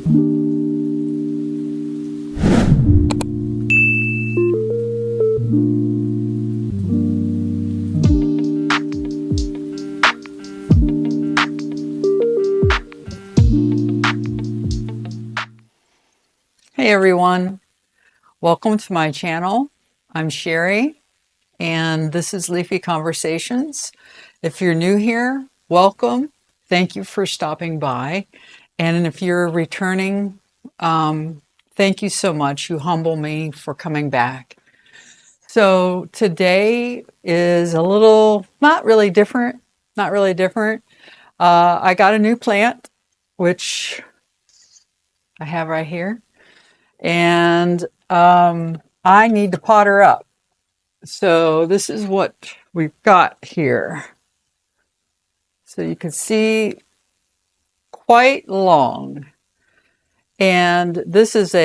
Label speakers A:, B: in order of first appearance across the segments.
A: Hey everyone, welcome to my channel. I'm Sherry and this is Leafy Conversations. If you're new here, welcome. Thank you for stopping by. And if you're returning, thank you so much. You humble me for coming back. So today is a little, not really different. I got a new plant, which I have right here. And I need to pot her up. So this is what we've got here. So you can see quite long. And this is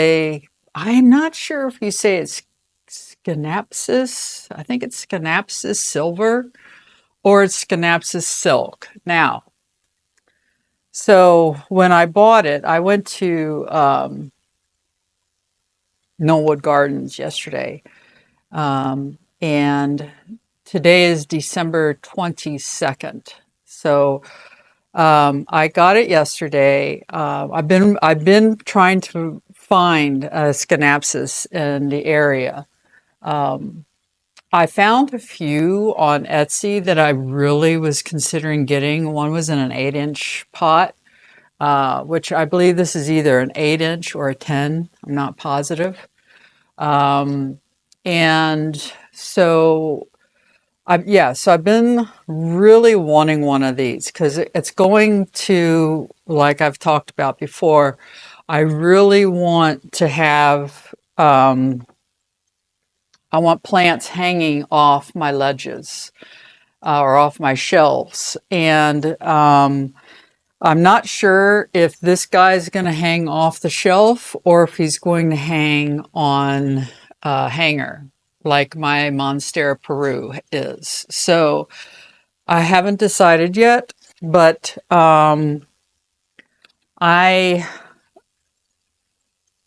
A: I'm not sure if you say it's Scindapsus. I think it's Scindapsus silver or it's Scindapsus silk. Now, so when I bought it, I went to Knollwood Gardens yesterday. And today is December 22nd. So I got it yesterday. I've been trying to find a Scindapsus in the area. I found a few on Etsy that I really was considering getting. One was in an 8-inch pot, which I believe this is either an 8-inch or a 10. I'm not positive. And so I've been really wanting one of these because it's going to, like I've talked about before, I really want to have, I want plants hanging off my ledges or off my shelves. And I'm not sure if this guy's going to hang off the shelf or if he's going to hang on a hanger like my Monstera Peru is. So I haven't decided yet, but I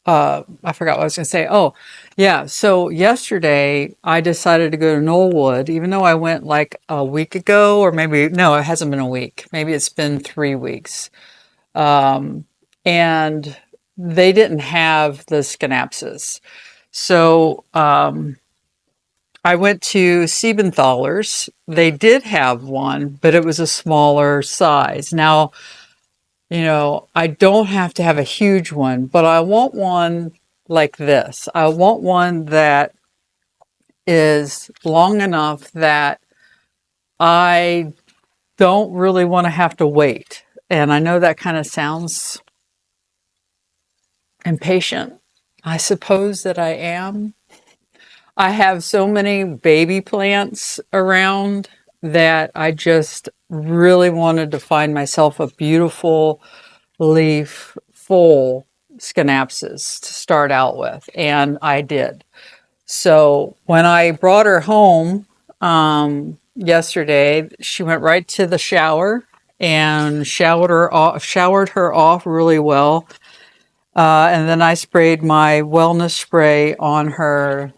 A: forgot what I was going to say. Oh, yeah. So yesterday I decided to go to Knollwood, even though I went like a week ago, or maybe, no, it hasn't been a week. Maybe it's been 3 weeks. And they didn't have the Scindapsus. So I went to Siebenthaler's. They did have one, but it was a smaller size. Now, I don't have to have a huge one, but I want one like this. I want one that is long enough that I don't really want to have to wait. And I know that kind of sounds impatient. I suppose that I am. I have so many baby plants around that I just really wanted to find myself a beautiful leaf full Scindapsus to start out with, and I did. So when I brought her home yesterday, she went right to the shower and showered her off really well. And then I sprayed my wellness spray on her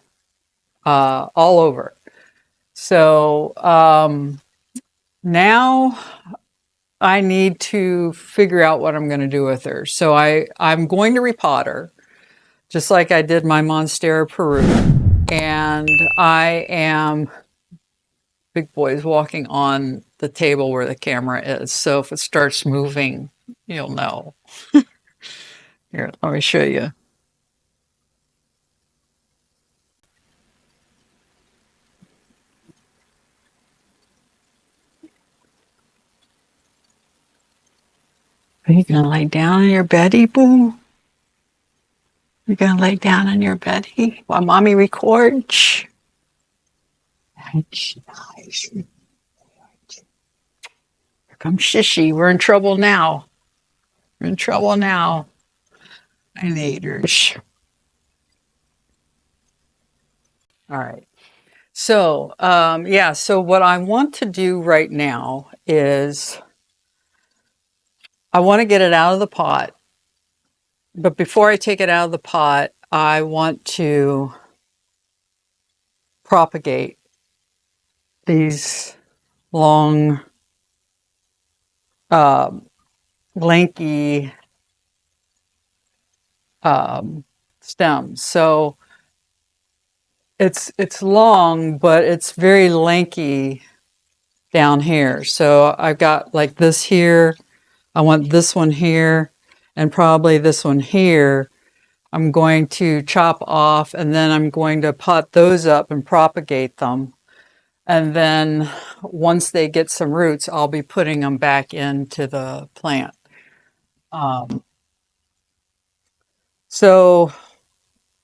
A: all over. So now I need to figure out what I'm going to do with her. So I'm going to repot her, just like I did my Monstera Peru. And I am, big boy is walking on the table where the camera is. So if it starts moving, you'll know. Here, let me show you. Are you going to lay down in your beddy, boo? You're going to lay down in your beddy while mommy records? Nice. Here comes Sissy. We're in trouble now. We're in trouble now. I need her. All right. So, so what I want to do right now is I want to get it out of the pot but before I take it out of the pot, I want to propagate these long, lanky stems. So it's long, but it's very lanky down here. So I've got like this here. I want this one here, and probably this one here. I'm going to chop off, and then I'm going to pot those up and propagate them. And then once they get some roots, I'll be putting them back into the plant. Um, so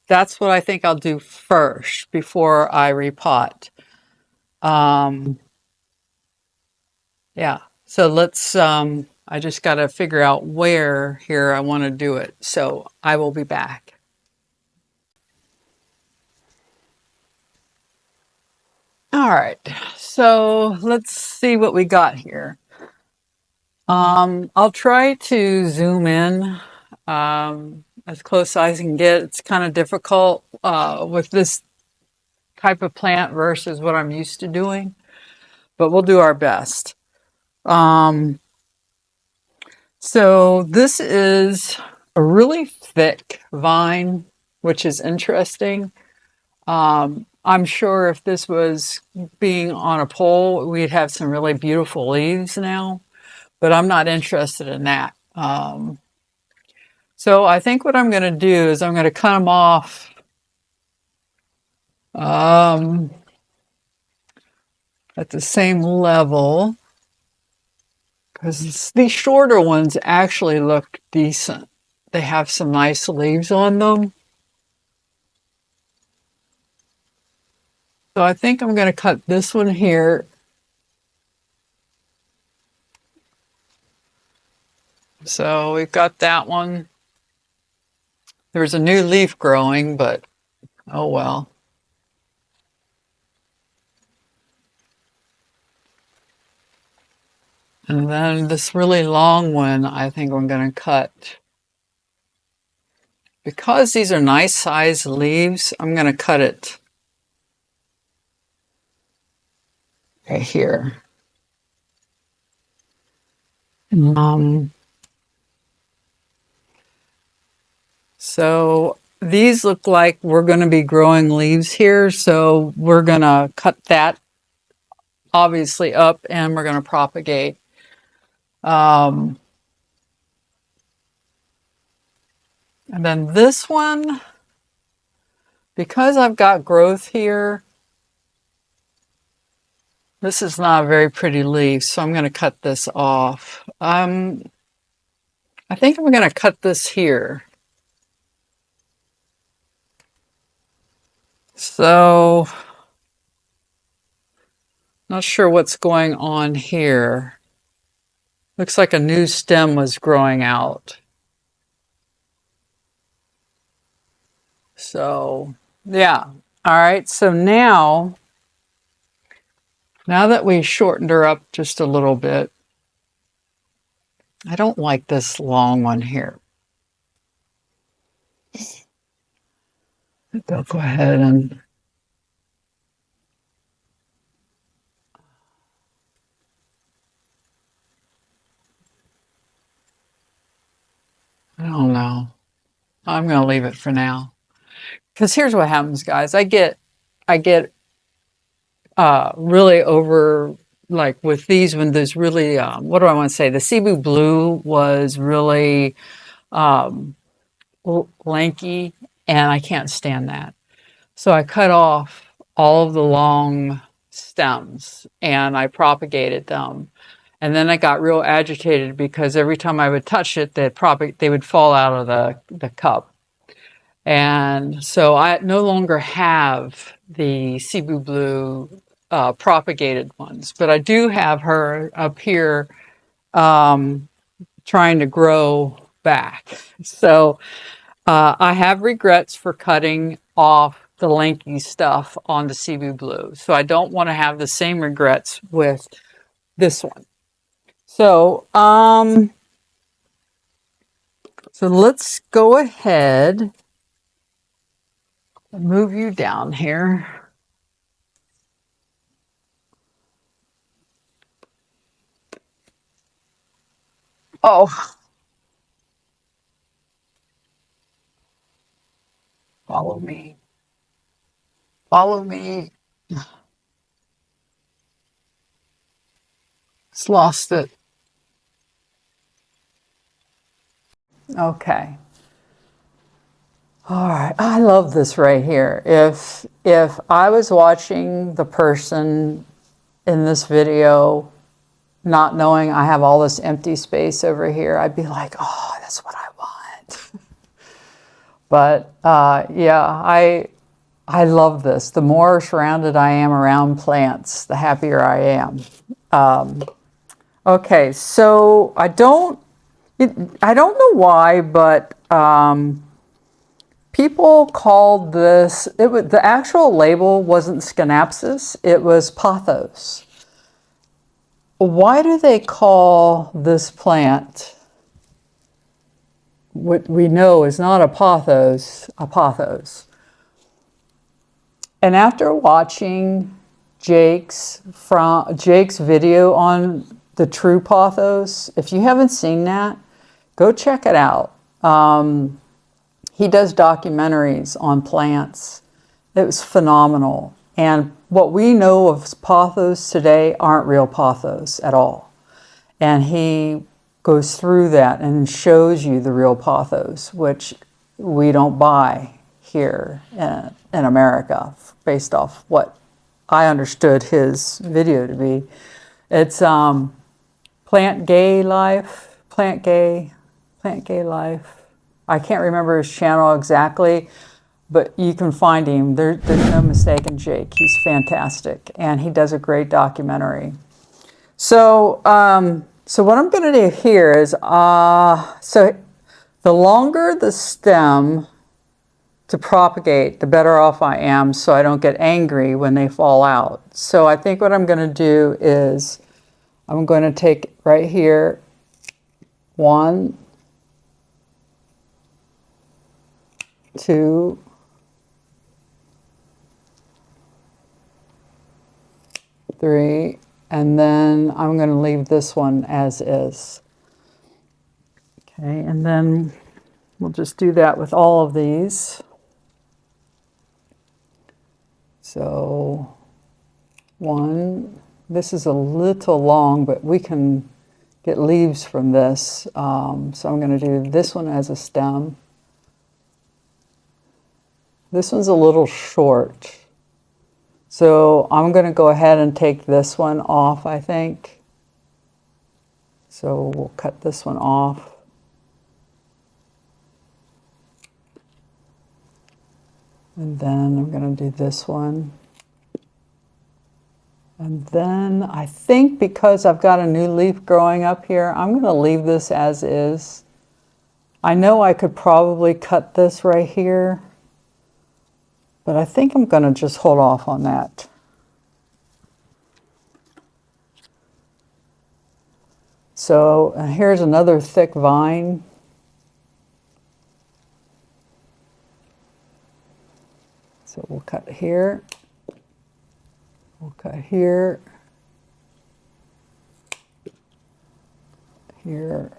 A: that's what I think I'll do first before I repot. Um, yeah. So let's, I just got to figure out where here I want to do it. So I will be back. All right. So let's see what we got here. I'll try to zoom in as close as I can get. It's kind of difficult with this type of plant versus what I'm used to doing, but we'll do our best. So this is a really thick vine, which is interesting. I'm sure if this was being on a pole, we'd have some really beautiful leaves now, but I'm not interested in that. So I think what I'm going to do is I'm going to cut them off at the same level, because these shorter ones actually look decent. They have some nice leaves on them. So I think I'm going to cut this one here. So we've got that one. There's a new leaf growing, but oh well. And then this really long one, I think I'm going to cut. Because these are nice sized leaves, I'm going to cut it right here. So these look like we're going to be growing leaves here. So we're going to cut that obviously up and we're going to propagate. And then this one, because I've got growth here, this is not a very pretty leaf, so I'm going to cut this off. I think I'm going to cut this here. So, not sure what's going on here. Looks like a new stem was growing out. So, yeah. All right, so now that we shortened her up just a little bit, I don't like this long one here. I'll go ahead and I don't know. I'm going to leave it for now. Because here's what happens, guys. I get really over, like with these, when there's really, what do I want to say? The Cebu Blue was really lanky, and I can't stand that. So I cut off all of the long stems and I propagated them. And then I got real agitated because every time I would touch it, they would fall out of the cup. And so I no longer have the Cebu Blue propagated ones, but I do have her up here trying to grow back. So I have regrets for cutting off the lanky stuff on the Cebu Blue. So I don't want to have the same regrets with this one. So So let's go ahead and move you down here. Oh, follow me. Follow me. It's lost it. Okay. All right. I love this right here. If I was watching the person in this video, not knowing I have all this empty space over here, I'd be like, oh, that's what I want. But yeah, I love this. The more surrounded I am around plants, the happier I am. Okay, so I don't know why, but people called this, the actual label wasn't Scindapsus, it was pothos. Why do they call this plant what we know is not a pothos? And after watching Jake's video on the true pothos, if you haven't seen that, go check it out. He does documentaries on plants. It was phenomenal. And what we know of pothos today aren't real pothos at all. And he goes through that and shows you the real pothos, which we don't buy here in America, based off what I understood his video to be. It's Plant Gay Life. I can't remember his channel exactly, but you can find him. There's no mistaking Jake. He's fantastic, and he does a great documentary. So, so what I'm going to do here is, so the longer the stem to propagate, the better off I am, so I don't get angry when they fall out. So I think what I'm going to do is, I'm going to take right here, 1, 2, 3, and then I'm going to leave this one as is. Okay, and then we'll just do that with all of these. So 1, this is a little long, but we can get leaves from this. So I'm going to do this one as a stem. This one's a little short. So I'm going to go ahead and take this one off, I think. So we'll cut this one off. And then I'm going to do this one. And then I think because I've got a new leaf growing up here, I'm going to leave this as is. I know I could probably cut this right here, but I think I'm going to just hold off on that. So here's another thick vine. So we'll cut here. We'll cut here. Here.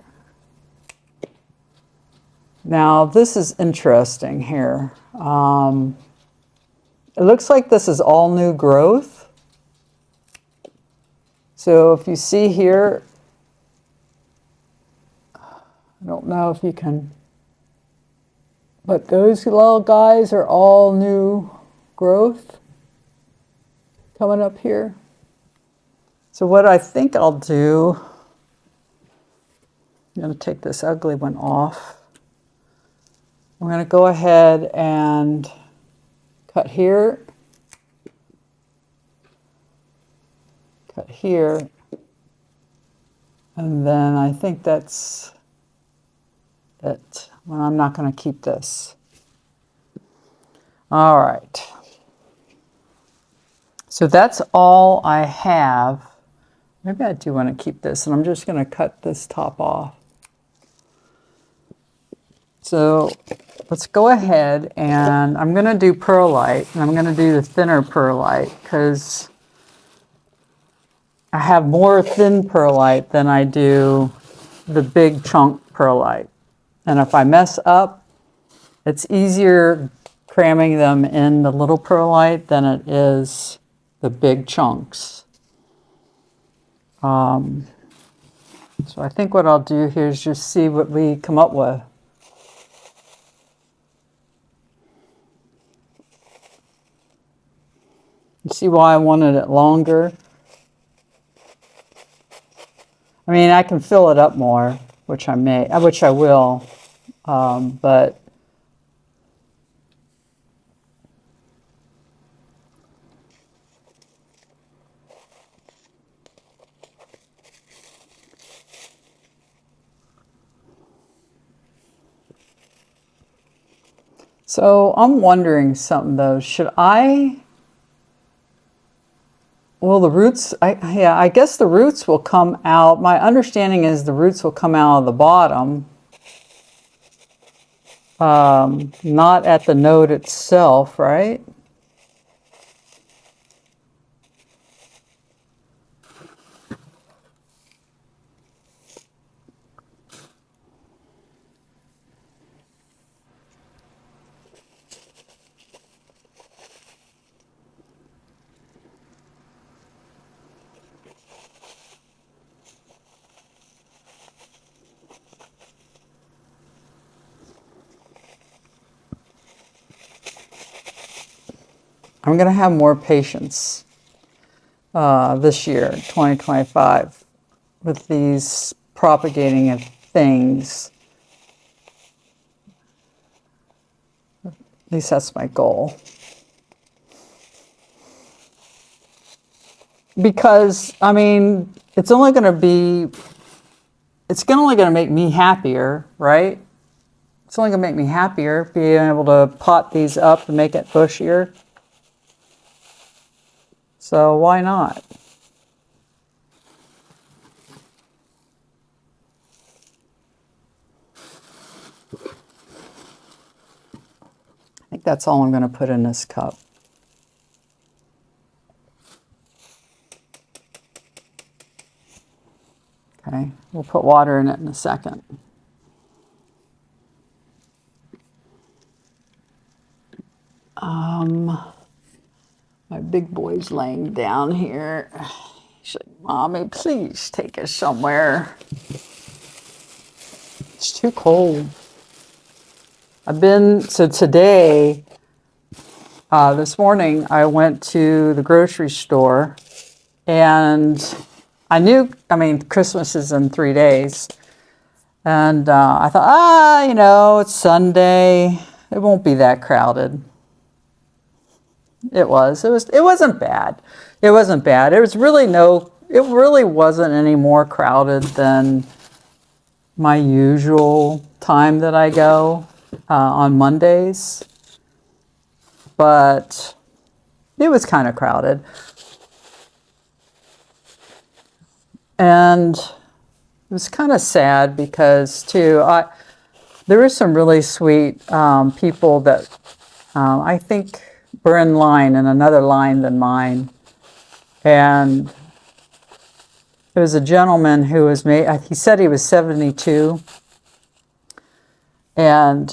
A: Now this is interesting here. It looks like this is all new growth. So if you see here, I don't know if you can, but those little guys are all new growth coming up here. So what I think I'll do, I'm going to take this ugly one off. I'm going to go ahead and cut here, cut here, and then I think that's it. Well, I'm not going to keep this. All right. So that's all I have. Maybe I do want to keep this, and I'm just going to cut this top off. So let's go ahead, and I'm going to do perlite, and I'm going to do the thinner perlite because I have more thin perlite than I do the big chunk perlite. And if I mess up, it's easier cramming them in the little perlite than it is the big chunks. So I think what I'll do here is just see what we come up with. You see why I wanted it longer? I mean, I can fill it up more, which I will, but so I'm wondering something though. Well, the roots, yeah, I guess the roots will come out. My understanding is the roots will come out of the bottom, not at the node itself, right? I'm going to have more patience this year, 2025, with these propagating of things. At least that's my goal. Because, I mean, it's only going to make me happier, right? It's only going to make me happier being able to pot these up and make it bushier. So why not? I think that's all I'm going to put in this cup. Okay, we'll put water in it in a second. My big boy's laying down here. He's like, Mommy, please take us somewhere. It's too cold. So today, this morning, I went to the grocery store, and I mean, Christmas is in 3 days. And I thought, it's Sunday. It won't be that crowded. It wasn't bad. It wasn't bad. It really wasn't any more crowded than my usual time that I go on Mondays. But it was kind of crowded. And it was kind of sad because, too, there were some really sweet people that I think were in another line than mine. And there was a gentleman who he said he was 72. And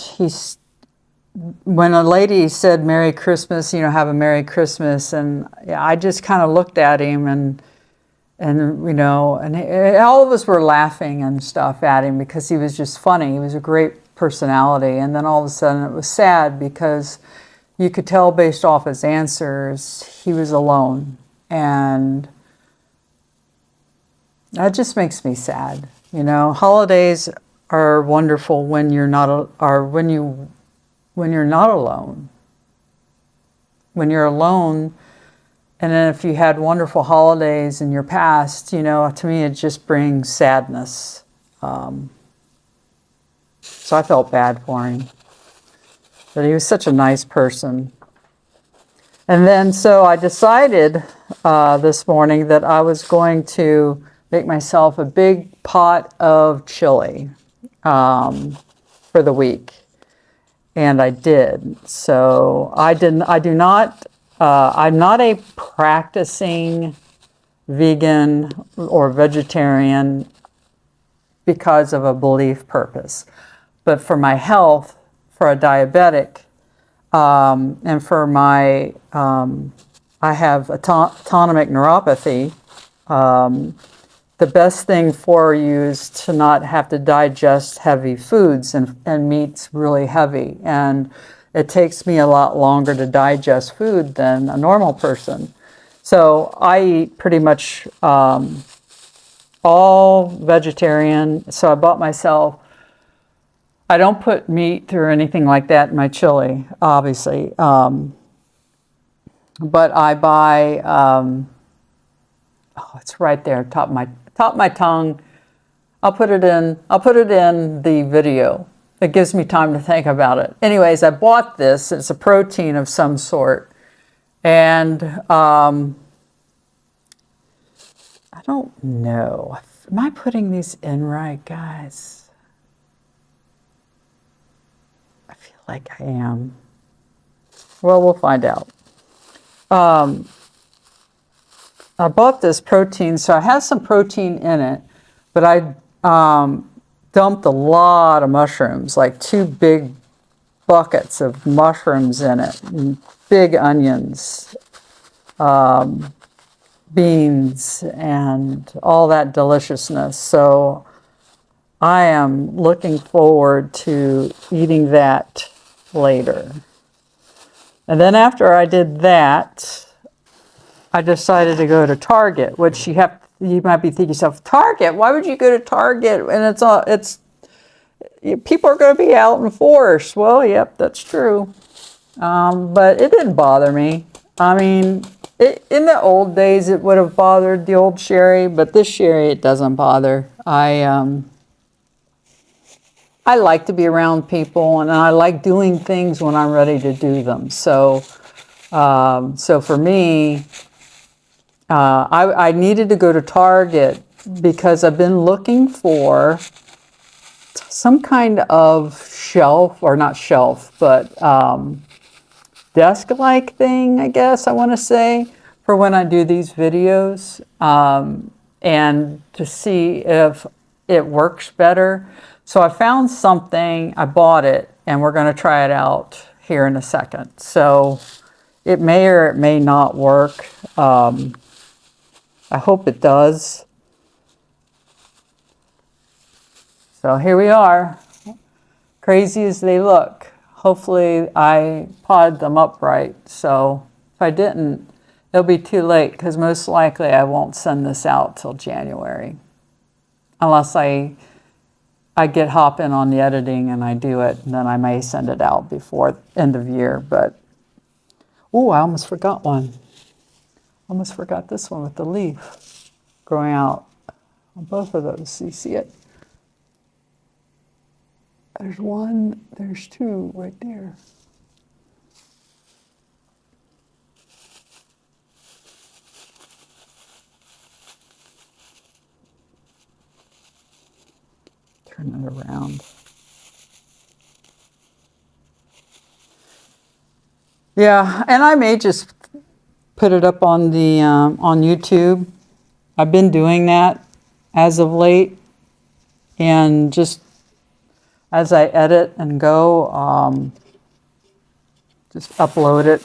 A: when a lady said Merry Christmas, have a Merry Christmas. And I just kind of looked at him and all of us were laughing and stuff at him because he was just funny. He was a great personality. And then all of a sudden it was sad because you could tell based off his answers, he was alone. And that just makes me sad. Holidays are wonderful when you're not alone. When you're alone, and then if you had wonderful holidays in your past, to me it just brings sadness. So I felt bad for him. But he was such a nice person. And then so I decided this morning that I was going to make myself a big pot of chili for the week. and I did. So I'm not a practicing vegan or vegetarian because of a belief purpose. But for my health, for a diabetic, and for my, I have autonomic neuropathy, the best thing for you is to not have to digest heavy foods, and meat's really heavy. And it takes me a lot longer to digest food than a normal person. So I eat pretty much all vegetarian. So I bought myself, I don't put meat or anything like that in my chili, obviously. But I buy, oh, it's right there, top of my tongue. I'll put it in the video. It gives me time to think about it. Anyways, I bought this. It's a protein of some sort. And I don't know. Am I putting these in right, guys? I feel like I am. Well, we'll find out. I bought this protein, so it has some protein in it, but I dumped a lot of mushrooms, like 2 big buckets of mushrooms in it, and big onions, beans, and all that deliciousness. So I am looking forward to eating that later. And then after I did that, I decided to go to Target, which you might be thinking to yourself, Target? Why would you go to Target? And people are going to be out in force. Well, yep, that's true. But it didn't bother me. I mean, in the old days, it would have bothered the old Sherry, but this Sherry, it doesn't bother. I like to be around people, and I like doing things when I'm ready to do them. So for me, I needed to go to Target because I've been looking for some kind of shelf, or not shelf, but desk-like thing, I guess I want to say, for when I do these videos, and to see if it works better. So I found something, I bought it, and we're going to try it out here in a second. So it may or it may not work. I hope it does. So here we are, crazy as they look. Hopefully I potted them up right. So if I didn't, it'll be too late, because most likely I won't send this out till January. Unless I get hopping on the editing and I do it, and then I may send it out before end of year. But, oh, I almost forgot one. Almost forgot this one with the leaf growing out on both of those. You see it? There's one, there's 2 right there. Turn it around. Yeah, and I may just put it up on the on YouTube. I've been doing that as of late, and just as I edit and go, just upload it.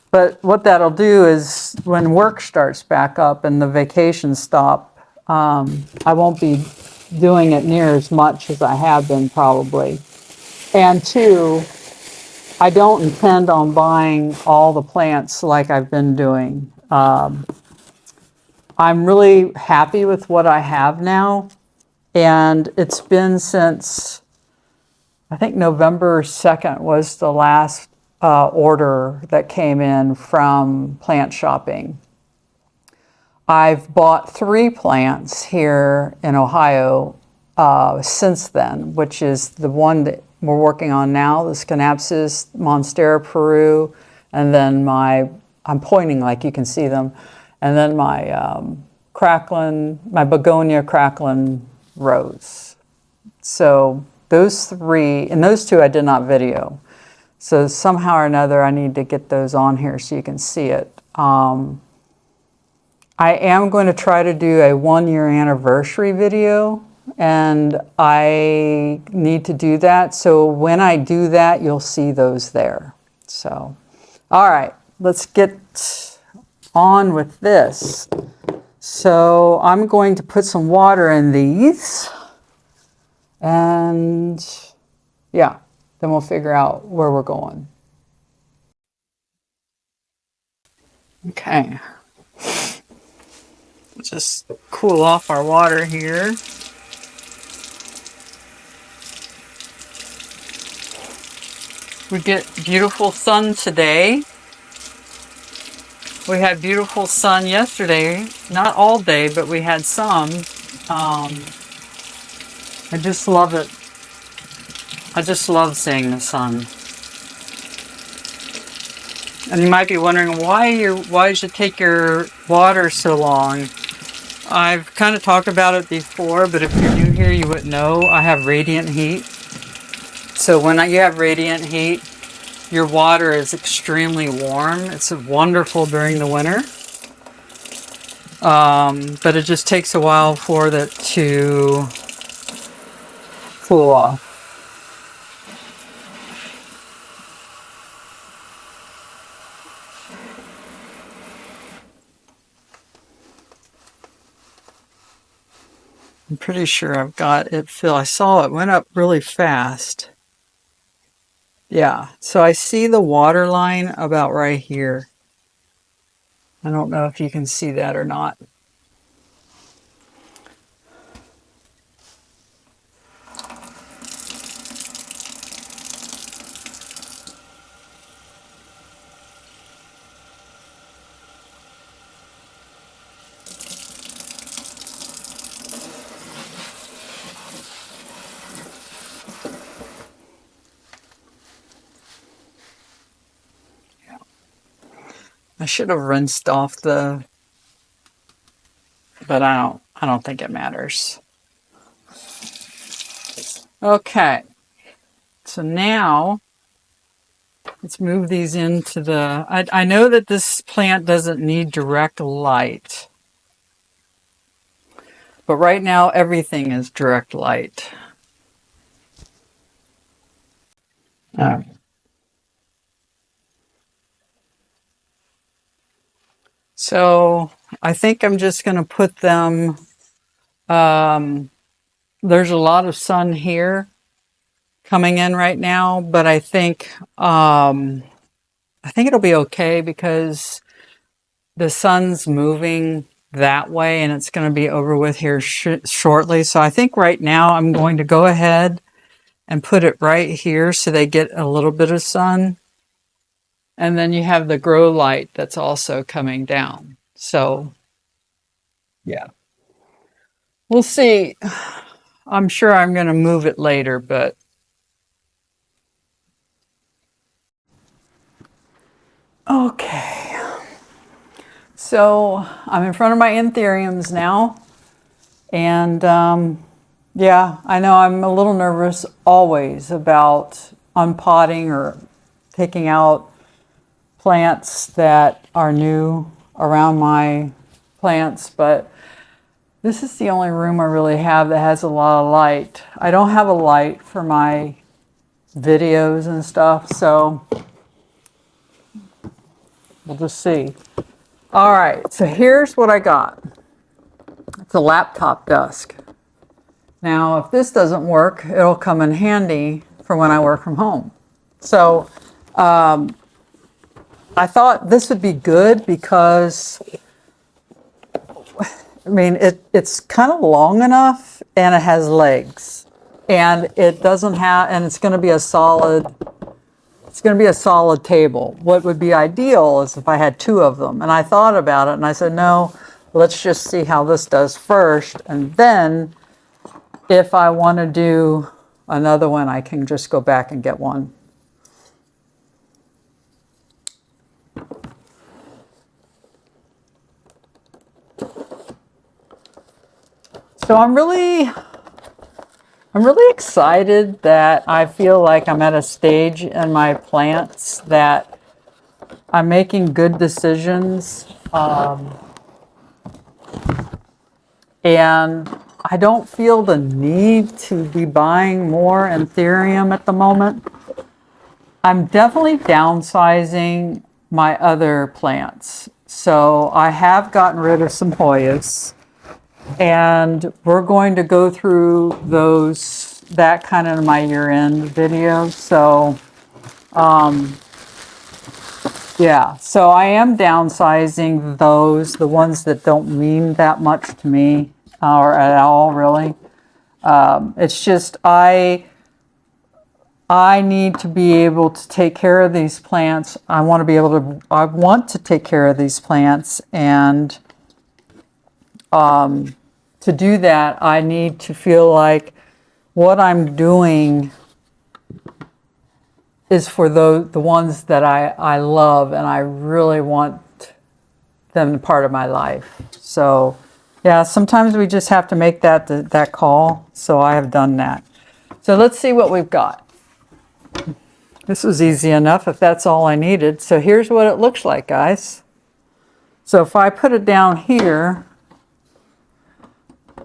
A: But what that'll do is when work starts back up and the vacations stop, I won't be doing it near as much as I have been probably. And 2, I don't intend on buying all the plants like I've been doing. I'm really happy with what I have now. And it's been since, I think November 2nd was the last order that came in from Plant Shopping. I've bought 3 plants here in Ohio since then, which is the one that we're working on now, the Scindapsus Monstera Peru, and then I'm pointing like you can see them, and then my my begonia cracklin rose. So those three, and those two I did not video. So somehow or another, I need to get those on here so you can see it. I am going to try to do a 1-year anniversary video, and I need to do that. So when I do that, you'll see those there. So, all right, let's get on with this. So I'm going to put some water in these, and yeah, then we'll figure out where we're going. Okay. Just cool off our water here. We get beautiful sun today. We had beautiful sun yesterday. Not all day, but we had some. I just love it. I just love seeing the sun. And you might be wondering why did you take your water so long? I've kind of talked about it before, but if you're new here, you wouldn't know. I have radiant heat. So when you have radiant heat, your water is extremely warm. It's wonderful during the winter. But it just takes a while for it to cool off. I'm pretty sure I've got it filled. I saw it went up really fast. Yeah, so I see the water line about right here. I don't know if you can see that or not. I should have rinsed off but I don't think it matters. Okay. So now let's move these into I know that this plant doesn't need direct light. But right now everything is direct light. So I think I'm just going to put them, there's a lot of sun here coming in right now, but I think it'll be okay because the sun's moving that way and it's going to be over with here shortly. So I think right now I'm going to go ahead and put it right here so they get a little bit of sun. And then you have the grow light that's also coming down. So, yeah. We'll see. I'm sure I'm going to move it later, but... Okay. So, I'm in front of my anthuriums now. And, yeah, I know I'm a little nervous always about unpotting or taking out plants that are new around my plants, but this is the only room I really have that has a lot of light. I don't have a light for my videos and stuff, so we'll just see. All right, so here's what I got. It's a laptop desk. Now, if this doesn't work, it'll come in handy for when I work from home. So, I thought this would be good because, I mean, it's kind of long enough and it has legs. And it doesn't have, and it's going to be a solid table. What would be ideal is if I had two of them. And I thought about it and I said, no, let's just see how this does first. And then if I want to do another one, I can just go back and get one. So I'm I'm really excited that I feel like I'm at a stage in my plants that I'm making good decisions. And I don't feel the need to be buying more Anthurium at the moment. I'm definitely downsizing my other plants. So I have gotten rid of some Hoyas, and we're going to go through that kind of in my year-end video. So yeah, so I am downsizing the ones that don't mean that much to me, or at all, really. It's just I need to be able to take care of these plants. I want to take care of these plants, and to do that, I need to feel like what I'm doing is for the ones that I love and I really want them part of my life. So yeah, sometimes we just have to make that call. So I have done that. So let's see what we've got. This was easy enough if that's all I needed. So here's what it looks like, guys. So if I put it down here,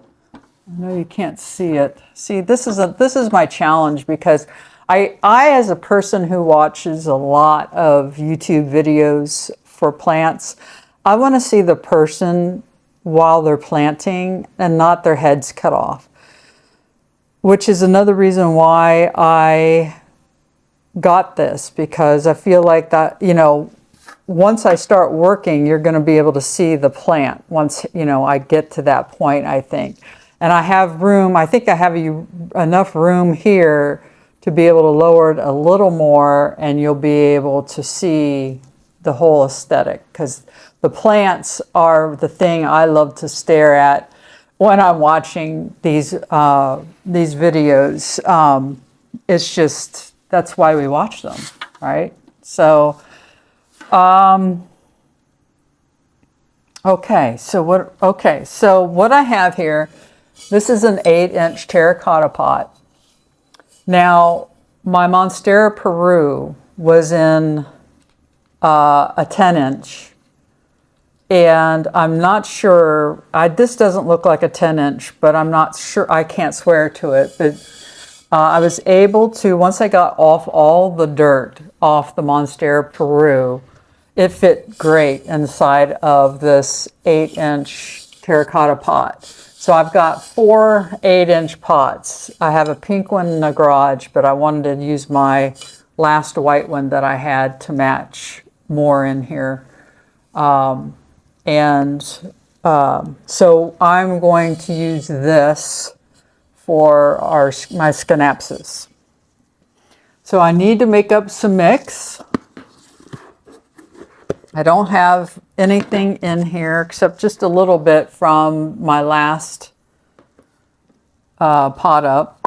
A: I know you can't see it. See, this is my challenge, because I as a person who watches a lot of YouTube videos for plants, I want to see the person while they're planting and not their heads cut off, which is another reason why I got this, because I feel like that, once I start working, you're going to be able to see the plant once, I get to that point, I think. And I have room, I think I have enough room here to be able to lower it a little more, and you'll be able to see the whole aesthetic, because the plants are the thing I love to stare at when I'm watching these videos. It's just, that's why we watch them, right? So, okay, so what I have here, this is an 8-inch terracotta pot. Now, my Monstera Peru was in a 10-inch, and I'm not sure, this doesn't look like a 10-inch, but I'm not sure, I can't swear to it, but I was able to, once I got off all the dirt off the Monstera Peru, it fit great inside of this 8-inch terracotta pot. So I've got 4 8-inch pots. I have a pink one in the garage, but I wanted to use my last white one that I had to match more in here. So I'm going to use this for my Scindapsus. So I need to make up some mix. I don't have anything in here except just a little bit from my last pot up.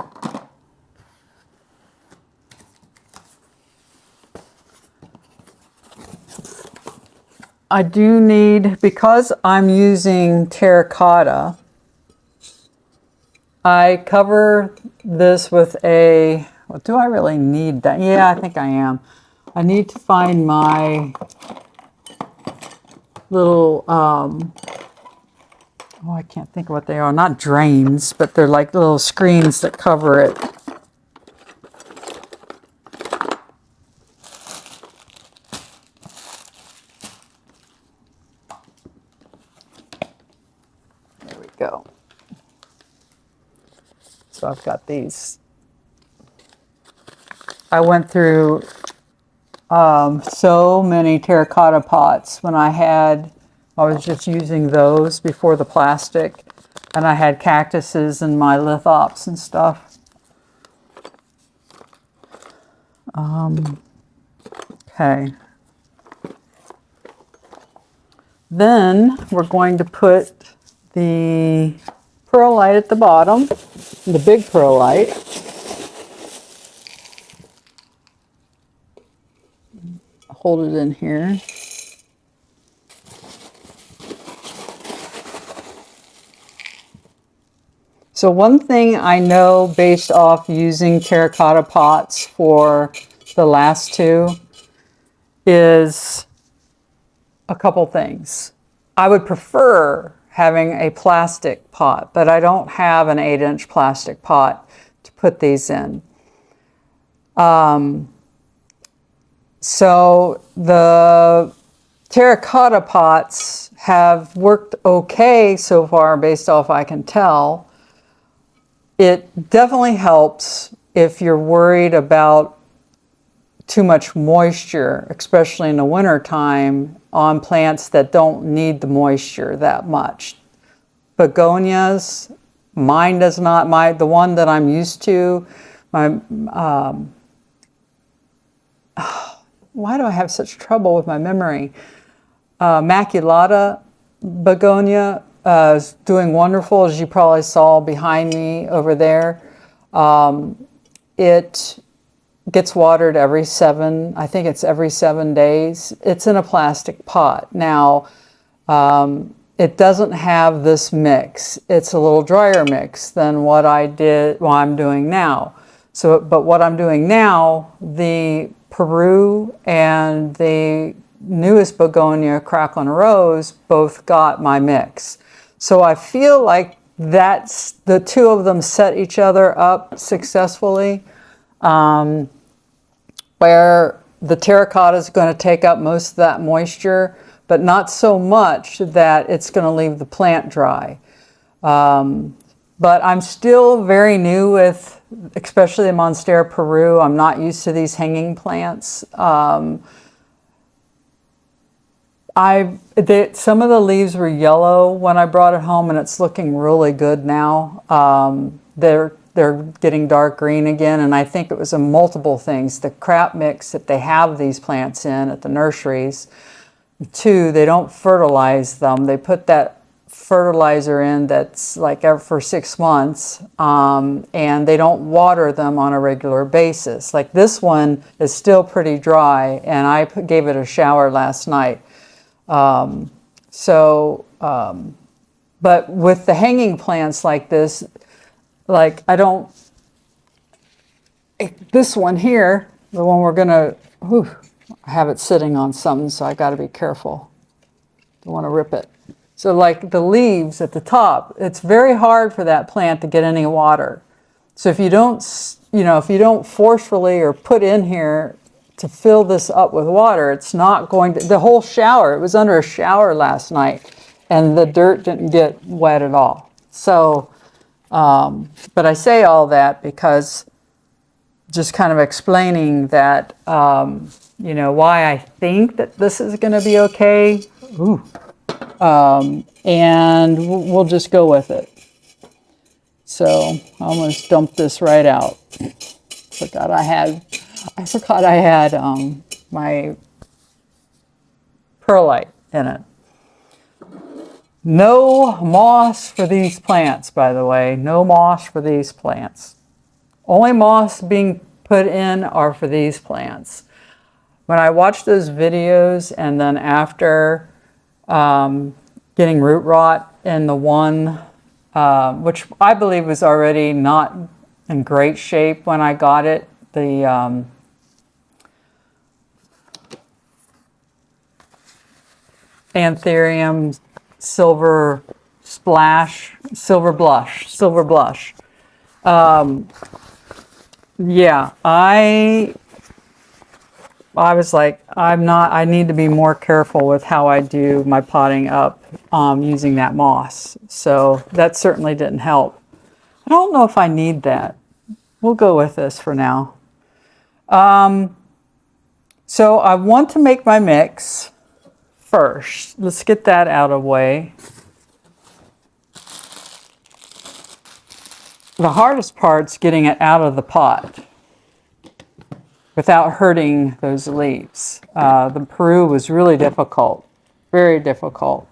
A: I do need, because I'm using terracotta, I cover this with a, well, do I really need that? Yeah, I think I am. I need to find my little, oh, I can't think of what they are. Not drains, but they're like little screens that cover it. There we go. So I've got these. I went through so many terracotta pots when I was just using those before the plastic, and I had cactuses and my lithops and stuff. Okay. Then we're going to put the perlite at the bottom, the big perlite. Hold it in here. So one thing I know based off using terracotta pots for the last two is a couple things. I would prefer having a plastic pot, but I don't have an 8-inch plastic pot to put these in. So the terracotta pots have worked okay so far based off I can tell. It definitely helps if you're worried about too much moisture, especially in the winter time on plants that don't need the moisture that much. Begonias, mine does not, the one that I'm used to, why do I have such trouble with my memory? Maculata begonia is doing wonderful, as you probably saw behind me over there. It gets watered every I think it's every 7 days. It's in a plastic pot. Now, it doesn't have this mix. It's a little drier mix than what I'm doing now. So, but what I'm doing now, the Peru and the newest begonia, Crackling Rose, both got my mix. So I feel like that's the two of them set each other up successfully, where the terracotta is going to take up most of that moisture, but not so much that it's going to leave the plant dry. But I'm still very new with, especially the Monstera Peru. I'm not used to these hanging plants. Some of the leaves were yellow when I brought it home, and it's looking really good now. They're getting dark green again, and I think it was a multiple things. The crap mix that they have these plants in at the nurseries. 2, they don't fertilize them. They put that fertilizer in that's like for 6 months, and they don't water them on a regular basis. Like this one is still pretty dry, and I gave it a shower last night. But with the hanging plants like this, like this one here, the one we're gonna, I have it sitting on something, so I gotta be careful. Don't want to rip it. So like the leaves at the top, it's very hard for that plant to get any water. So if you don't, if you don't forcefully or put in here to fill this up with water, it's not going to, the whole shower, it was under a shower last night, and the dirt didn't get wet at all. So, but I say all that because just kind of explaining that, why I think that this is going to be okay. And we'll just go with it. So I almost dumped this right out. I forgot I had my perlite in it. No moss for these plants, by the way. No moss for these plants. Only moss being put in are for these plants. When I watched those videos, and then after getting root rot in the one, which I believe was already not in great shape when I got it, the Anthurium silver blush. Yeah, I was like, I need to be more careful with how I do my potting up using that moss. So that certainly didn't help. I don't know if I need that. We'll go with this for now. So I want to make my mix first. Let's get that out of the way. The hardest part's getting it out of the pot without hurting those leaves. The Peru was really difficult, very difficult.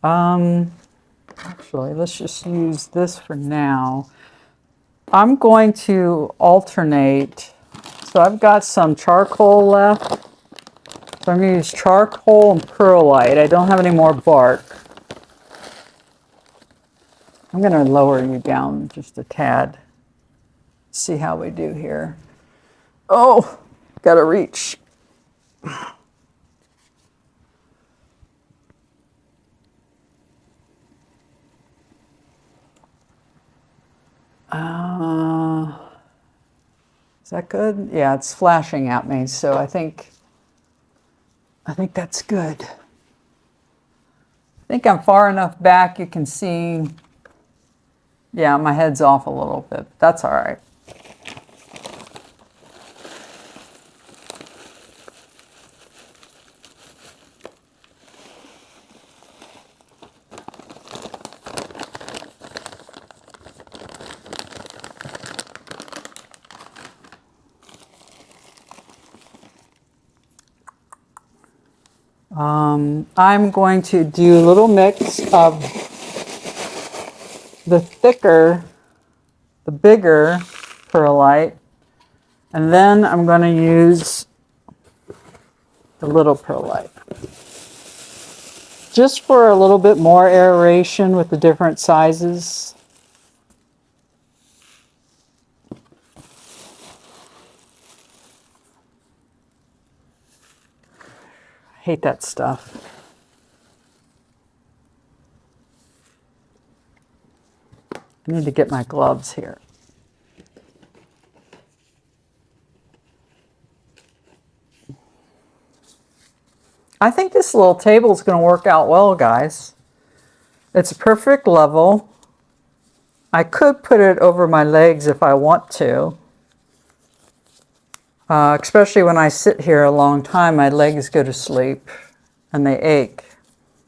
A: Actually, let's just use this for now. I'm going to alternate. So I've got some charcoal left So I'm going to use charcoal and perlite. I don't have any more bark. I'm going to lower you down just a tad. See how we do here. Oh, got to reach. Is that good? Yeah, it's flashing at me, so I think that's good. I think I'm far enough back you can see. Yeah, my head's off a little bit. That's all right. I'm going to do a little mix of the thicker, the bigger perlite, and then I'm going to use the little perlite. Just for a little bit more aeration with the different sizes. I hate that stuff. I need to get my gloves here. I think this little table is going to work out well, guys. It's a perfect level. I could put it over my legs if I want to. Especially when I sit here a long time, my legs go to sleep and they ache.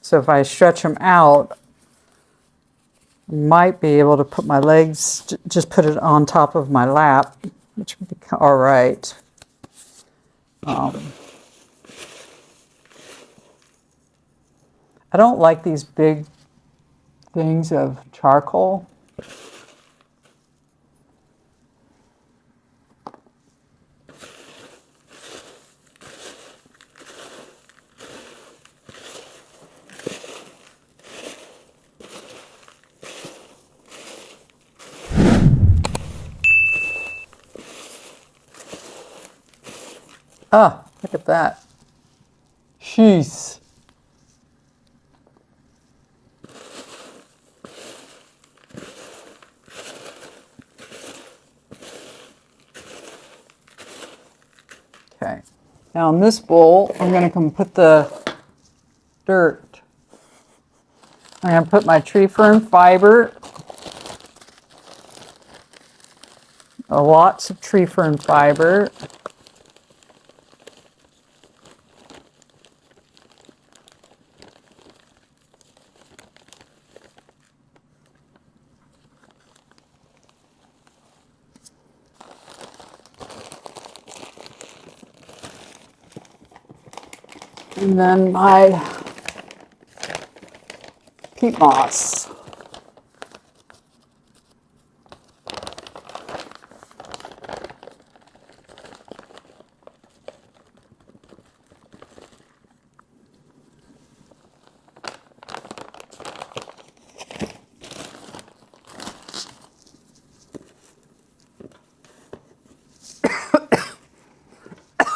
A: So if I stretch them out, I might be able to put my legs, just put it on top of my lap, which would be all right. I don't like these big things of charcoal. Oh, look at that. Jeez. Okay. Now in this bowl, I'm going to come put the dirt. I'm going to put my tree fern fiber. Lots of tree fern fiber. And then my peat moss.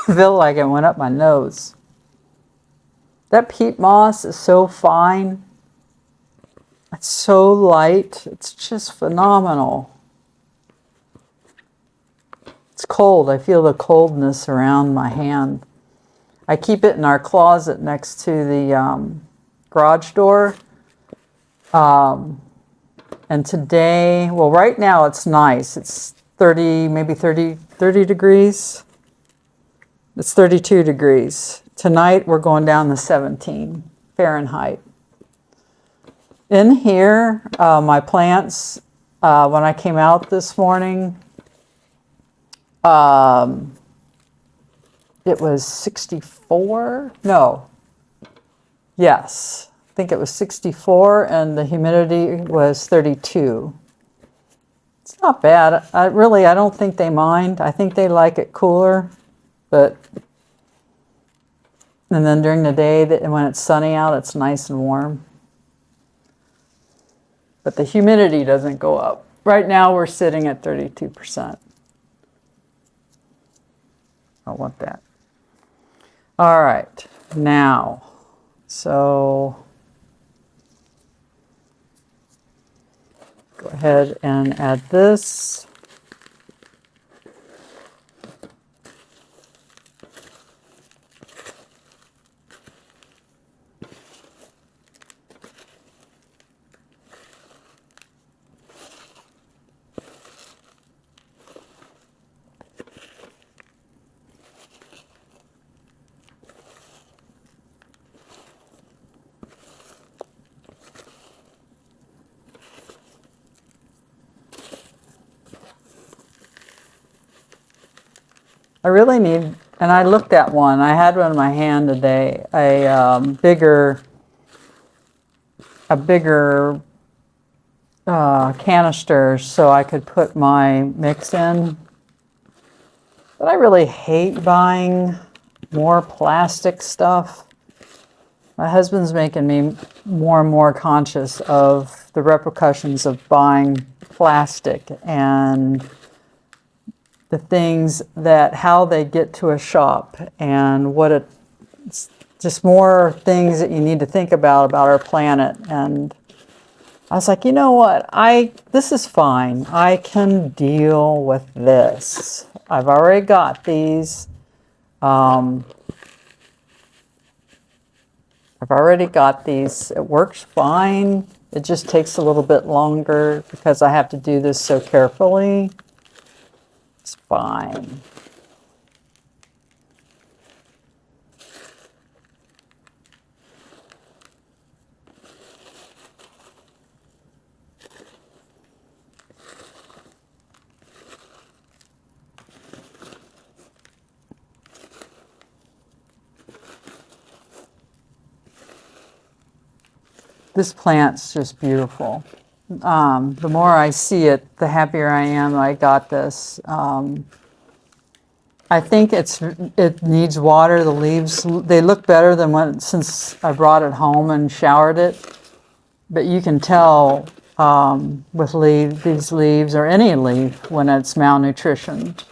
A: I feel like it went up my nose. That peat moss is so fine. It's so light. It's just phenomenal. It's cold. I feel the coldness around my hand. I keep it in our closet next to the garage door. And today, well, right now it's nice. It's 30, maybe 30 degrees. It's 32 degrees. Tonight we're going down to 17 Fahrenheit. In here, my plants, when I came out this morning, it was 64. No. Yes. I think it was 64 and the humidity was 32. It's not bad. I don't think they mind. I think they like it cooler. But And then during the day, when it's sunny out, it's nice and warm. But the humidity doesn't go up. Right now we're sitting at 32%. I want that. All right, now, so go ahead and add this. I really need, and I looked at one. I had one in my hand today, a bigger canister so I could put my mix in. But I really hate buying more plastic stuff. My husband's making me more and more conscious of the repercussions of buying plastic and the things that, how they get to a shop, and what it's just more things that you need to think about our planet. And I was like, you know what, this is fine. I can deal with this. I've already got these. I've already got these. It works fine. It just takes a little bit longer because I have to do this so carefully. It's fine. This plant's just beautiful. The more I see it, the happier I am I got this. I think it needs water. The leaves, they look better than since I brought it home and showered it. But you can tell with these leaves, or any leaf, when it's malnutritioned.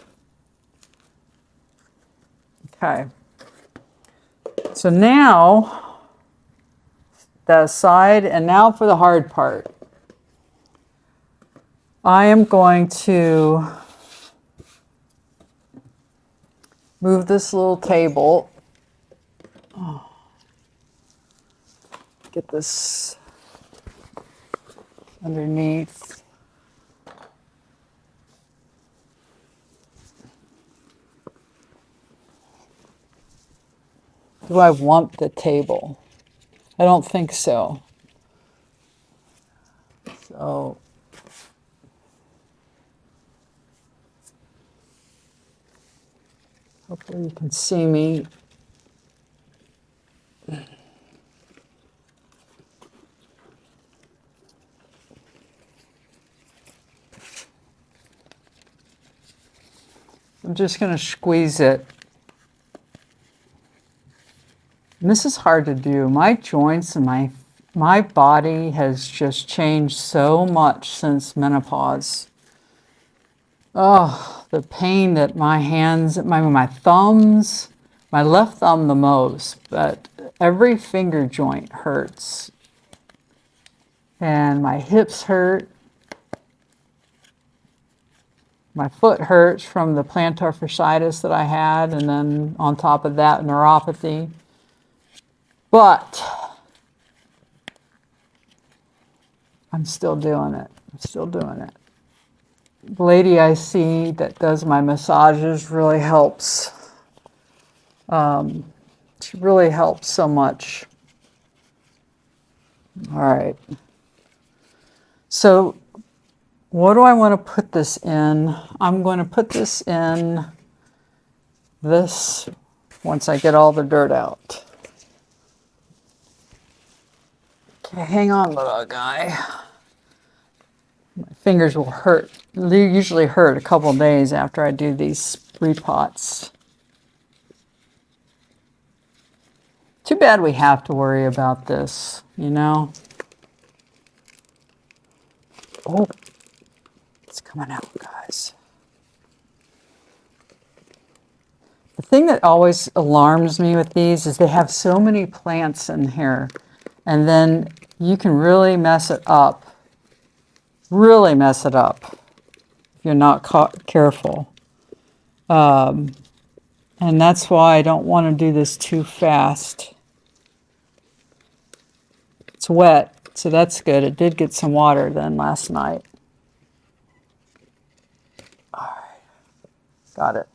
A: Okay. So now, that aside, and now for the hard part. I am going to move this little table. Oh. Get this underneath. Do I want the table? I don't think so. So hopefully you can see me. I'm just going to squeeze it. And this is hard to do. My joints and my body has just changed so much since menopause. Oh, the pain that my hands, my thumbs, my left thumb the most, but every finger joint hurts. And my hips hurt. My foot hurts from the plantar fasciitis that I had, and then on top of that, neuropathy. But I'm still doing it. I'm still doing it. The lady I see that does my massages really helps. She really helps so much. All right. So what do I want to put this in? I'm going to put this in this once I get all the dirt out. Okay, hang on, little guy. My fingers will hurt. They usually hurt a couple of days after I do these repots. Too bad we have to worry about this, you know? Oh, it's coming out, guys. The thing that always alarms me with these is they have so many plants in here, and then you can really mess it up. Really mess it up if you're not careful. And that's why I don't want to do this too fast. It's wet, so that's good. It did get some water then last night. All right, got it.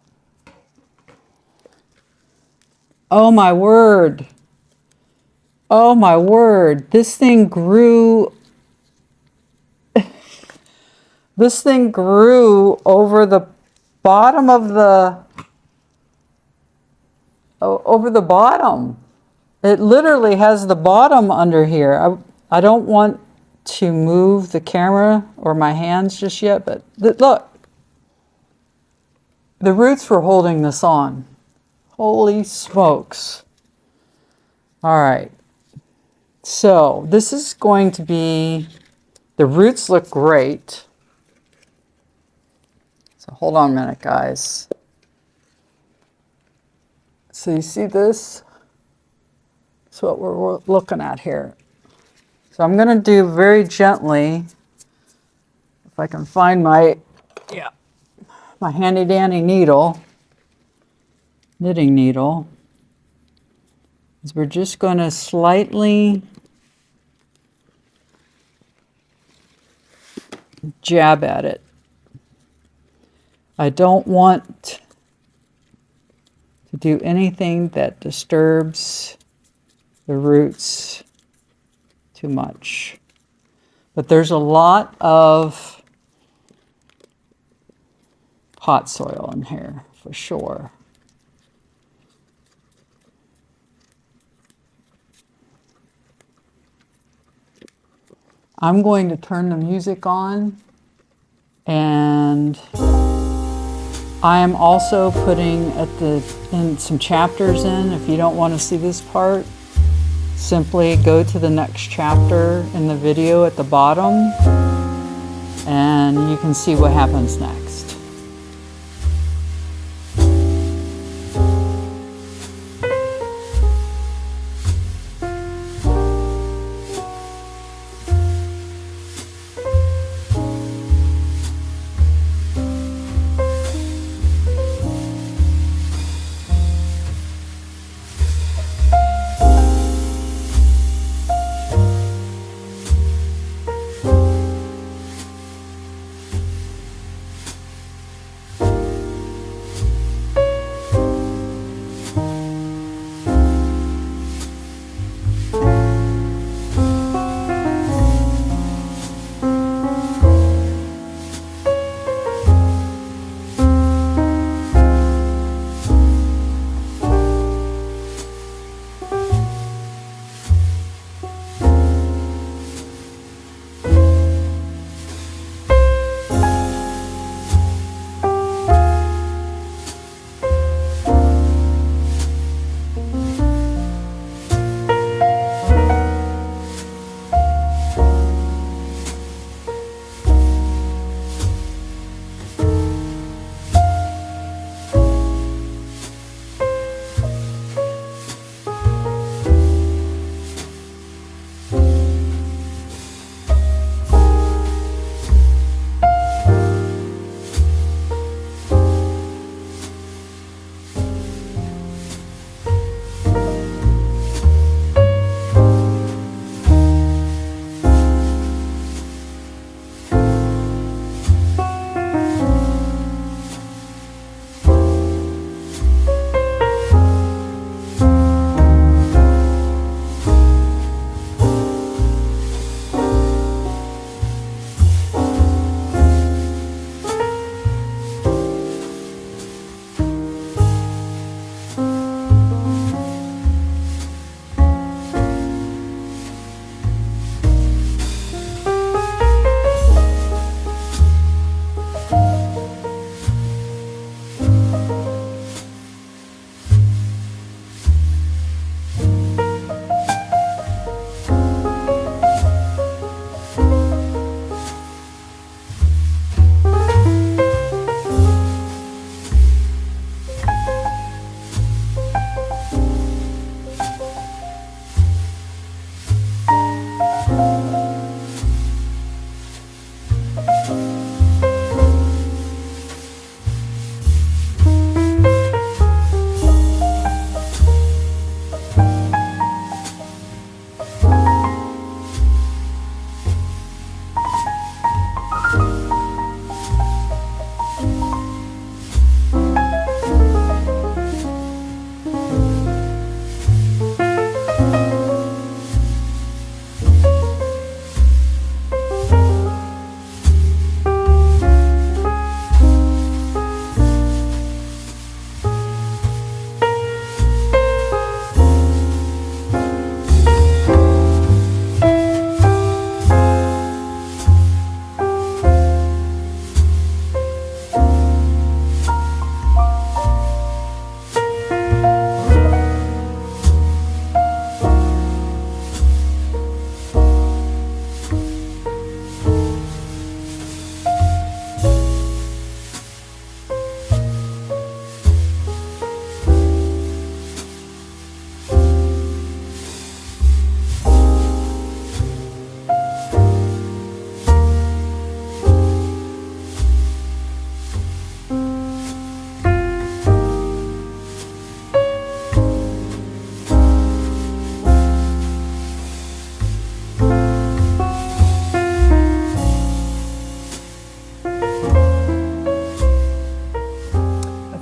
A: Oh my word. Oh my word. This thing grew. This thing grew over the bottom of the, over the bottom. It literally has the bottom under here. I don't want to move the camera or my hands just yet, but look. The roots were holding this on. Holy smokes. All right. So this is going to be, the roots look great. So hold on a minute, guys. So you see this? That's what we're looking at here. So I'm going to do very gently, if I can find my handy dandy needle, knitting needle, is we're just going to slightly jab at it. I don't want to do anything that disturbs the roots too much. But there's a lot of pot soil in here for sure. I'm going to turn the music on, and I am also putting in some chapters in. If you don't want to see this part, simply go to the next chapter in the video at the bottom, and you can see what happens next.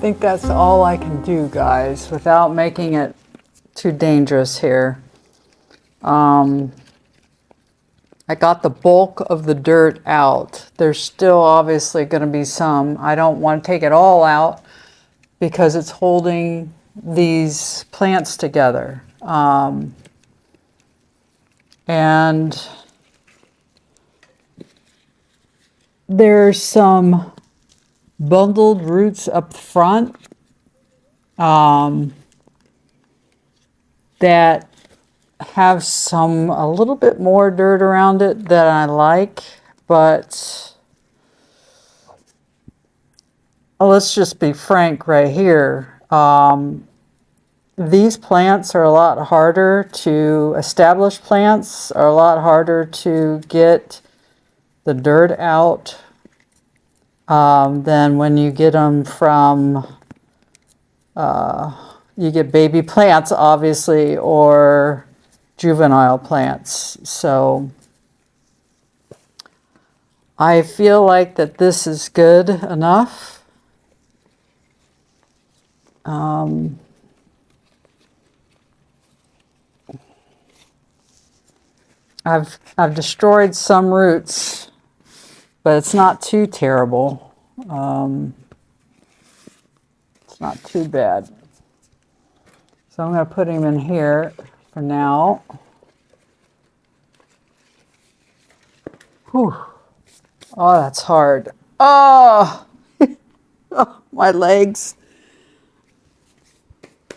A: think that's all I can do, guys, without making it too dangerous here. I got the bulk of the dirt out. There's still obviously going to be some. I don't want to take it all out because it's holding these plants together. And there's some bundled roots up front that have a little bit more dirt around it that I like, but let's just be frank right here. These plants are a lot harder to, established plants are a lot harder to get the dirt out than when you get them from, you get baby plants, obviously, or juvenile plants. So I feel like that this is good enough. I've destroyed some roots, but it's not too terrible. It's not too bad. So I'm going to put him in here for now. Whew. Oh, that's hard. Oh, oh, my legs.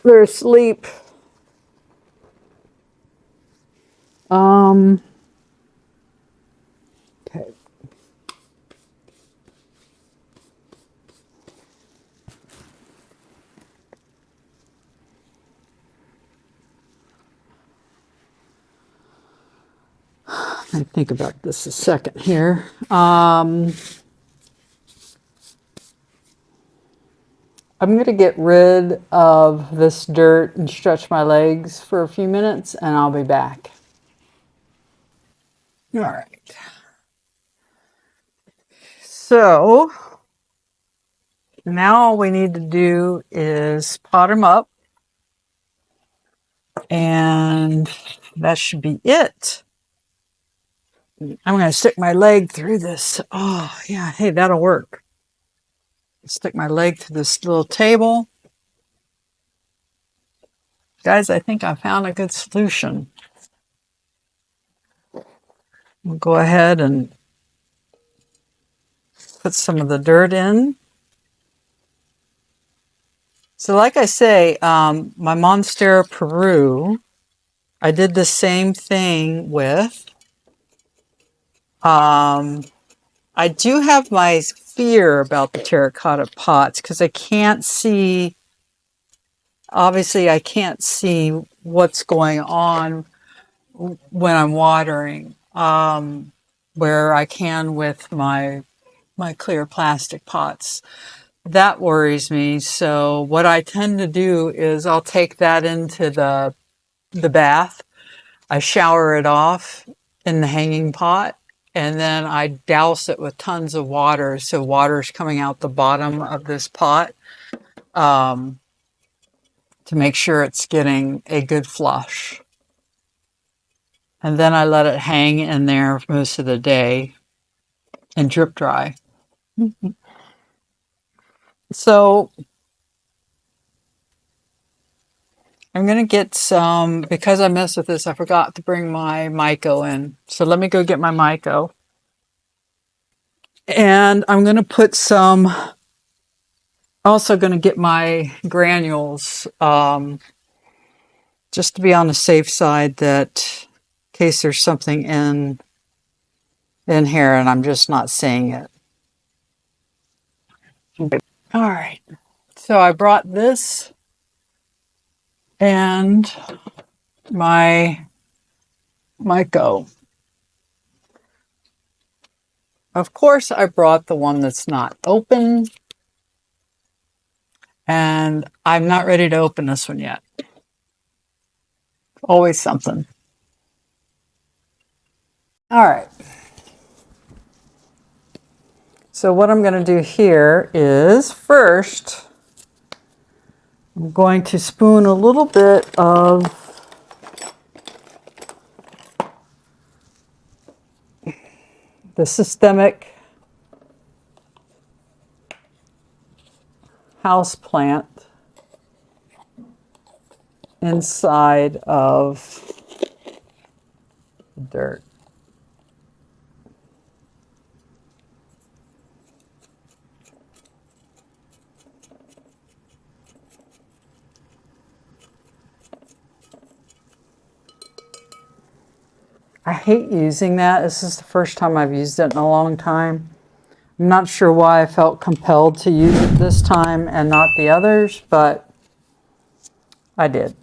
A: They're asleep. Okay. I think about this a second here. I'm going to get rid of this dirt and stretch my legs for a few minutes, and I'll be back. All right. So now all we need to do is pot them up, and that should be it. I'm going to stick my leg through this. Oh, yeah. Hey, that'll work. Stick my leg through this little table. Guys, I think I found a good solution. We'll go ahead and put some of the dirt in. So like I say, my Monstera Peru, I did the same thing with. I do have my fear about the terracotta pots because I can't see, obviously I can't see what's going on when I'm watering, where I can with my clear plastic pots. That worries me. So what I tend to do is I'll take that into the bath. I shower it off in the hanging pot, and then I douse it with tons of water. So water's coming out the bottom of this pot to make sure it's getting a good flush. And then I let it hang in there most of the day and drip dry. So I'm going to get some, because I messed with this, I forgot to bring my Myco in. So let me go get my Myco. And I'm going to put some, also going to get my granules, just to be on the safe side that in case there's something in here and I'm just not seeing it. All right. So I brought this and my Myco. Of course, I brought the one that's not open, and I'm not ready to open this one yet. Always something. All right. So what I'm going to do here is first, I'm going to spoon a little bit of the systemic houseplant inside of the dirt. I hate using that. This is the first time I've used it in a long time. I'm not sure why I felt compelled to use it this time and not the others, but I did.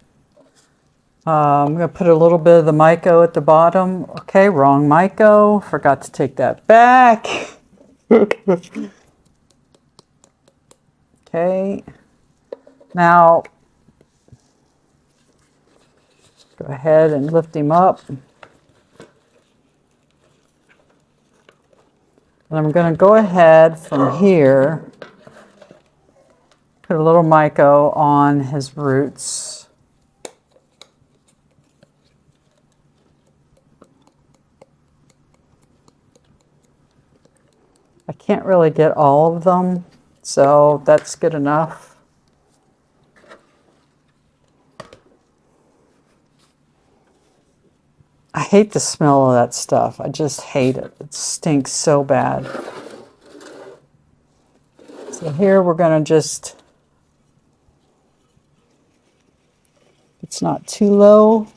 A: I'm going to put a little bit of the Myco at the bottom. Okay, wrong Myco. Forgot to take that back. Okay. Now, go ahead and lift him up. And I'm going to go ahead from here, put a little Myco on his roots. I can't really get all of them, so that's good enough. I hate the smell of that stuff. I just hate it. It stinks so bad. So here we're going to just, it's not too low.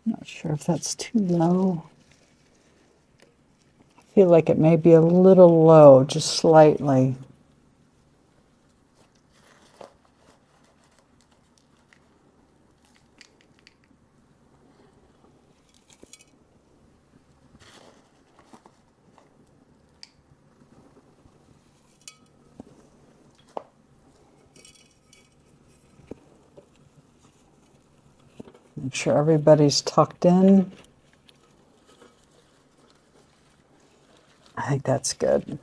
A: Not sure if that's too low. I feel like it may be a little low, just slightly. Make sure everybody's tucked in. I think that's good.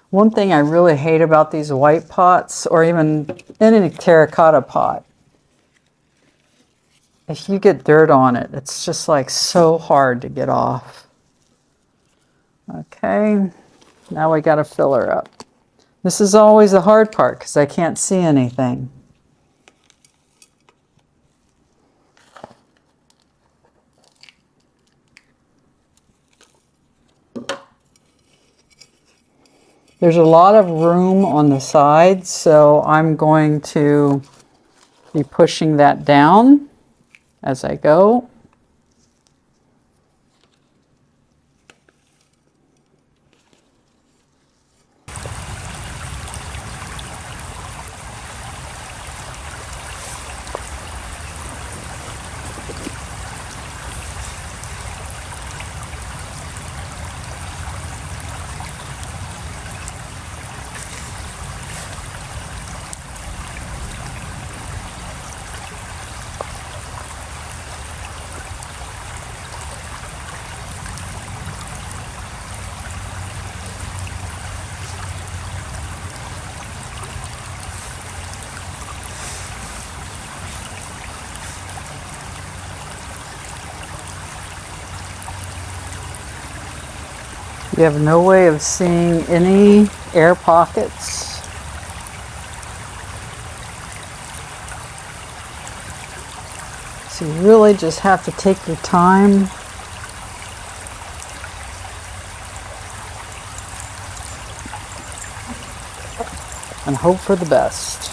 A: One thing I really hate about these white pots, or even any terracotta pot, if you get dirt on it, it's just like so hard to get off. Okay, now we got to fill her up. This is always the hard part because I can't see anything. There's a lot of room on the sides, so I'm going to be pushing that down as I go. You have no way of seeing any air pockets. So you really just have to take your time and hope for the best.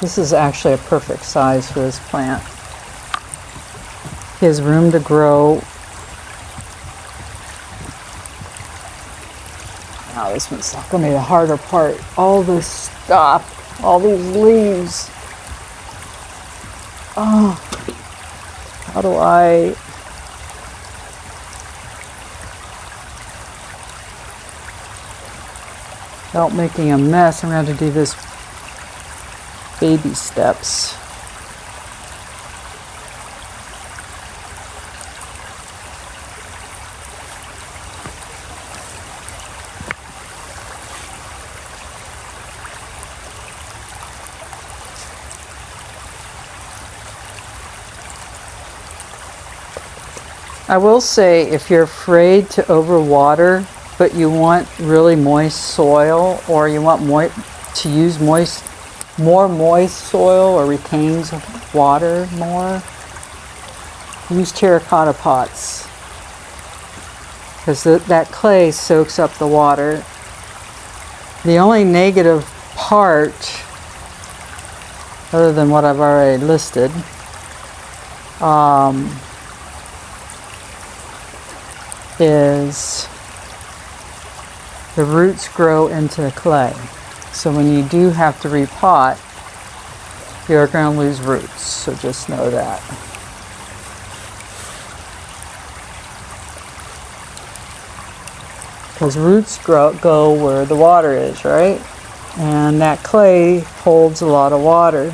A: This is actually a perfect size for this plant. He has room to grow. Now this one's not going to be the harder part. All this stuff, all these leaves. Oh, how do I... Without making a mess, I'm going to have to do this baby steps. I will say, if you're afraid to overwater, but you want really moist soil, or you want to use more moist soil or retains water more, use terracotta pots, because that clay soaks up the water. The only negative part, other than what I've already listed, is the roots grow into the clay. So when you do have to repot, you're going to lose roots. So just know that. Because roots go where the water is, right? And that clay holds a lot of water.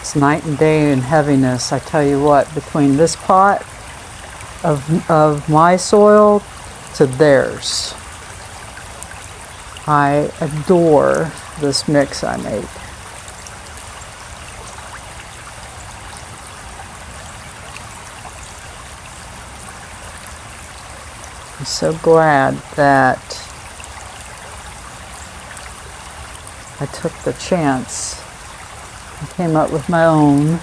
A: It's night and day in heaviness. I tell you what, between this pot of my soil to theirs, I adore this mix I made. I'm so glad that I took the chance. I came up with my own.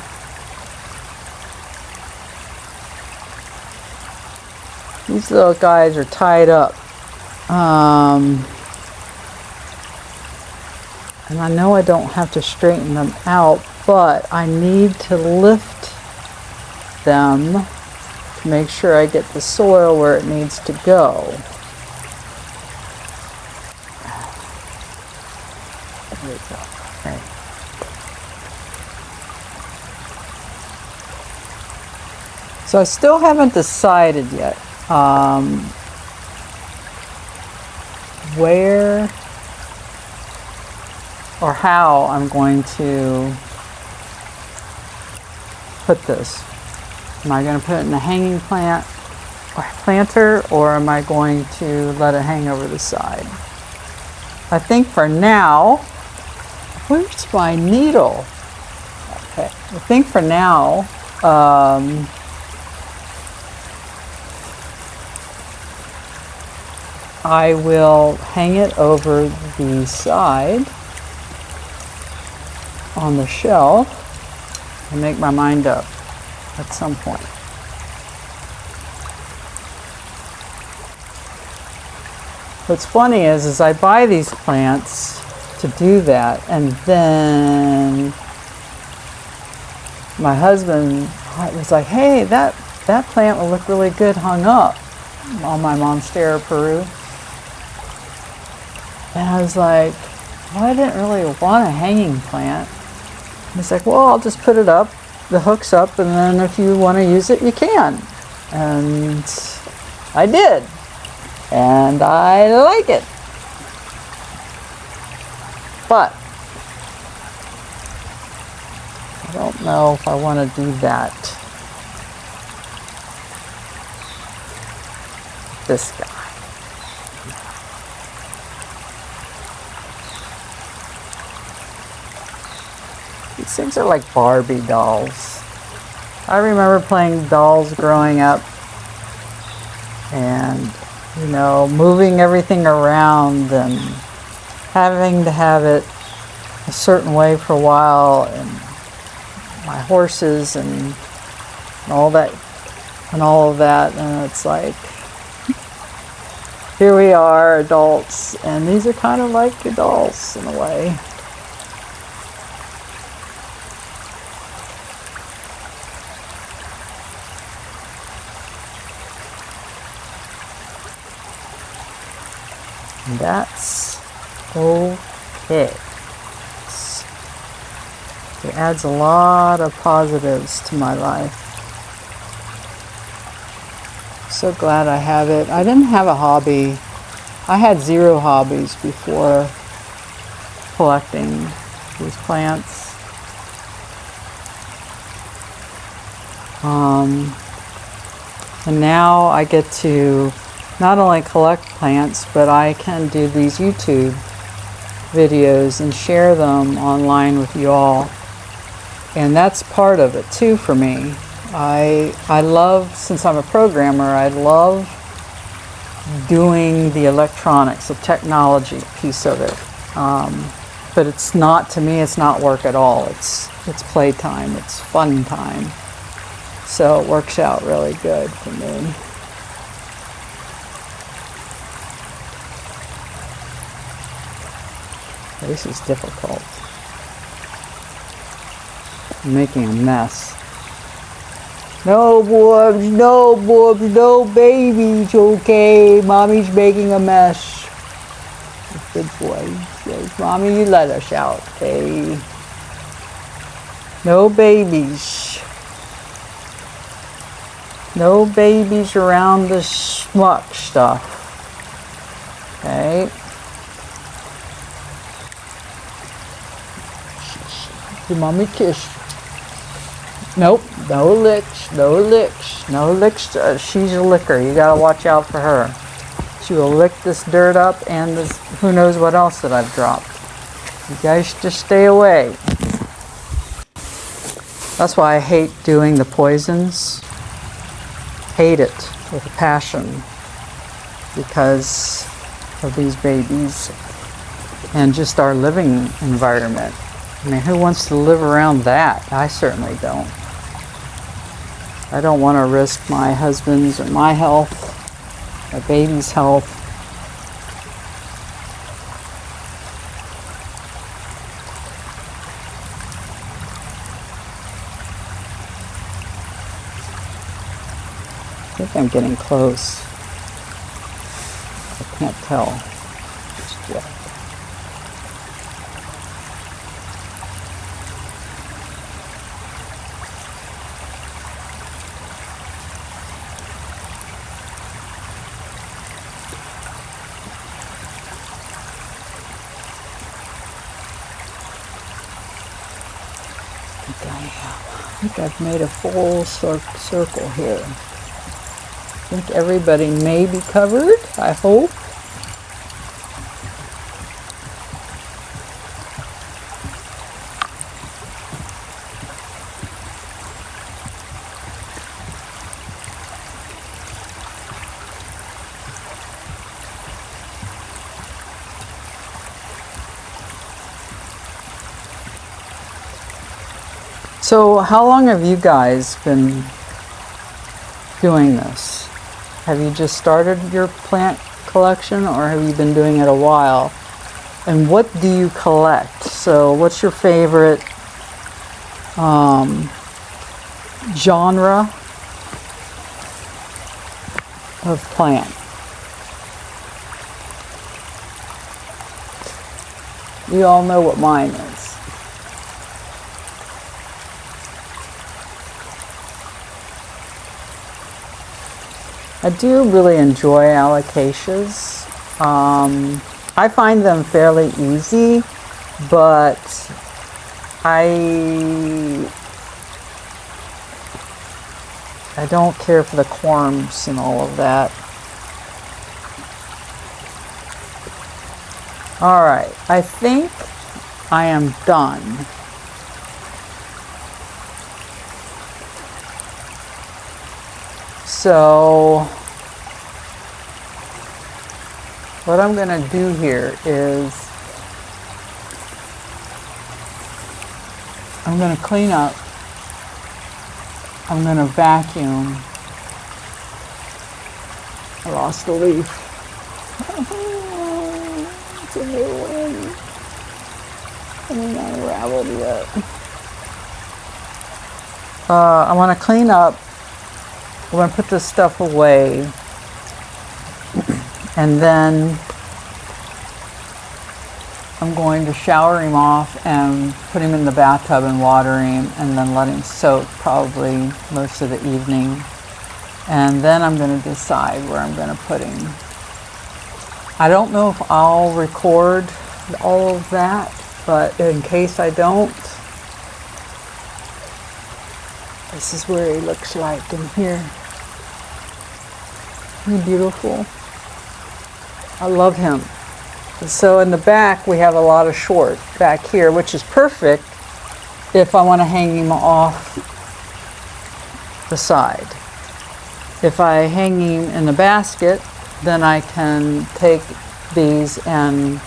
A: These little guys are tied up. And I know I don't have to straighten them out, but I need to lift them to make sure I get the soil where it needs to go. There we go. Okay. So I still haven't decided yet where or how I'm going to put this. Am I going to put it in a hanging plant or planter, or am I going to let it hang over the side? I think for now, where's my needle? Okay, I think for now, I will hang it over the side on the shelf and make my mind up at some point. What's funny is I buy these plants to do that, and then my husband was like, hey, that plant will look really good hung up on my Monstera Peru. And I was like, well, I didn't really want a hanging plant. He's like, well, I'll just put it up, the hook's up, and then if you want to use it, you can. And I did. And I like it. But I don't know if I want to do that. This guy. These things are like Barbie dolls. I remember playing dolls growing up and, you know, moving everything around and having to have it a certain way for a while, and my horses and all that and all of that, and it's like, here we are, adults, and these are kind of like adults in a way. And that's okay. It adds a lot of positives to my life. So glad I have it. I didn't have a hobby. I had 0 hobbies before collecting these plants. And now I get to not only collect plants, but I can do these YouTube videos and share them online with you all. And that's part of it too for me. I love, since I'm a programmer, I love doing the electronics, the technology piece of it. But it's not, to me, it's not work at all. It's playtime, it's fun time. So it works out really good for me. This is difficult. I'm making a mess. No, boobs, no, boobs, no babies, okay? Mommy's making a mess. Good boy. Yes, Mommy, you let us out, okay? No babies. No babies around the schmuck stuff. Okay? Give Mommy a kiss. Nope, no licks, no licks, no licks. She's a licker. You gotta watch out for her. She will lick this dirt up and this, who knows what else that I've dropped. You guys just stay away. That's why I hate doing the poisons. Hate it with a passion because of these babies and just our living environment. I mean, who wants to live around that? I certainly don't. I don't want to risk my husband's or my health, my baby's health. I think I'm getting close. I can't tell just yet. I think I've made a full circle here. I think everybody may be covered, I hope. So how long have you guys been doing this? Have you just started your plant collection or have you been doing it a while? And what do you collect? So what's your favorite genre of plant? You all know what mine is. I do really enjoy alocasias. I find them fairly easy, but I don't care for the corms and all of that. All right, I think I am done. So what I'm going to do here is I'm going to clean up. I'm going to vacuum. I lost a leaf. It's a new one. I'm not unraveled yet. I want to clean up. We're going to put this stuff away, and then I'm going to shower him off and put him in the bathtub and water him, and then let him soak probably most of the evening. And then I'm going to decide where I'm going to put him. I don't know if I'll record all of that, but in case I don't, this is where he looks like in here. Isn't he beautiful? I love him. So in the back, we have a lot of short back here, which is perfect if I want to hang him off the side. If I hang him in the basket, then I can take these and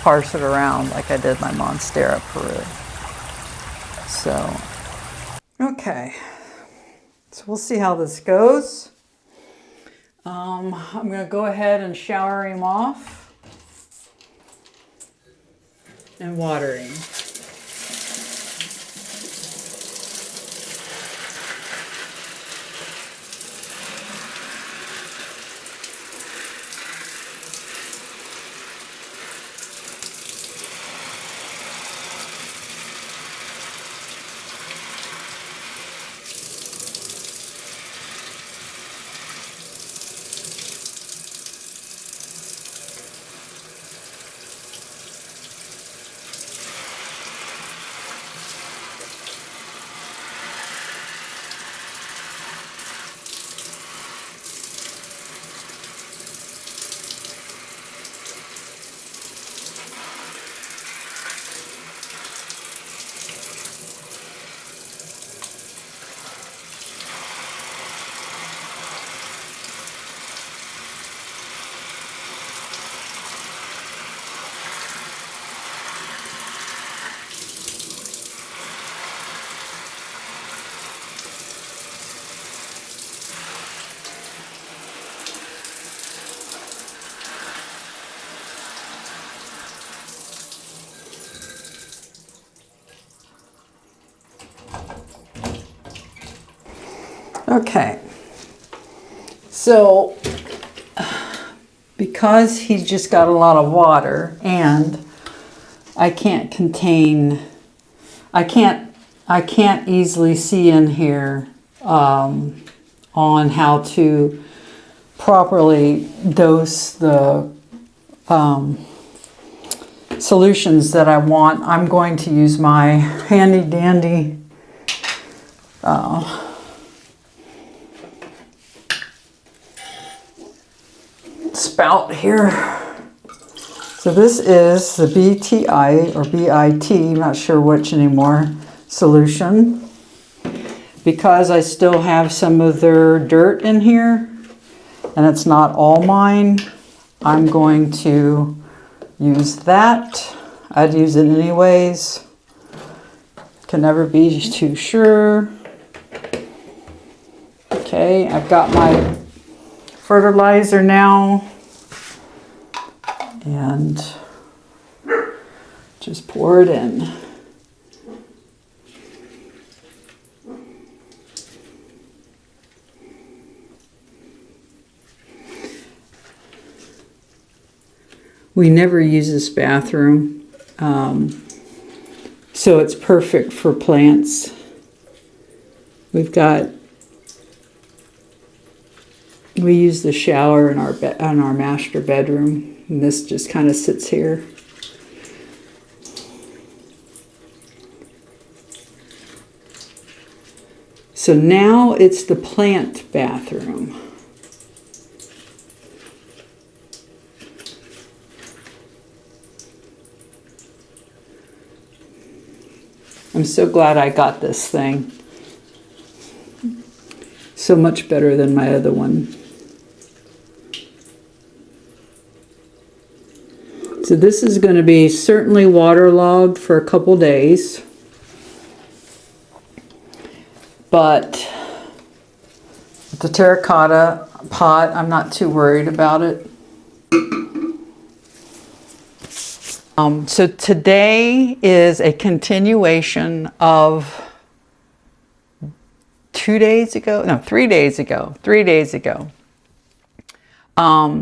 A: parse it around like I did my Monstera Peru. So, okay. So we'll see how this goes. I'm going to go ahead and shower him off and water him. Okay, so because he's just got a lot of water and I can't easily see in here on how to properly dose the solutions that I want. I'm going to use my handy dandy spout here. So this is the BTI or BIT, I'm not sure which anymore, solution. Because I still have some of their dirt in here and it's not all mine, I'm going to use that. I'd use it anyways. Can never be too sure. Okay, I've got my fertilizer now and just pour it in. We never use this bathroom, so it's perfect for plants. We use the shower in our master bedroom, and this just kind of sits here. So now it's the plant bathroom. I'm so glad I got this thing. So much better than my other one. So this is going to be certainly waterlogged for a couple days. But the terracotta pot, I'm not too worried about it. So today is a continuation of 3 days ago.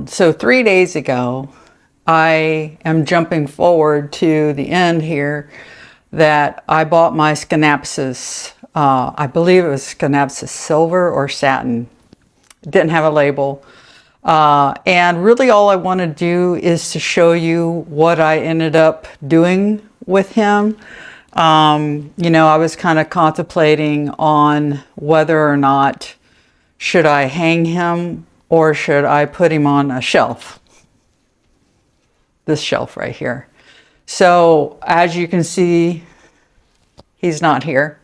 A: So 3 days ago, I am jumping forward to the end here that I bought my Scindapsus, I believe it was Scindapsus Silver or Satin. It didn't have a label. And really all I want to do is to show you what I ended up doing with him. You know, I was kind of contemplating on whether or not should I hang him or should I put him on a shelf. this shelf right here. So as you can see, he's not here.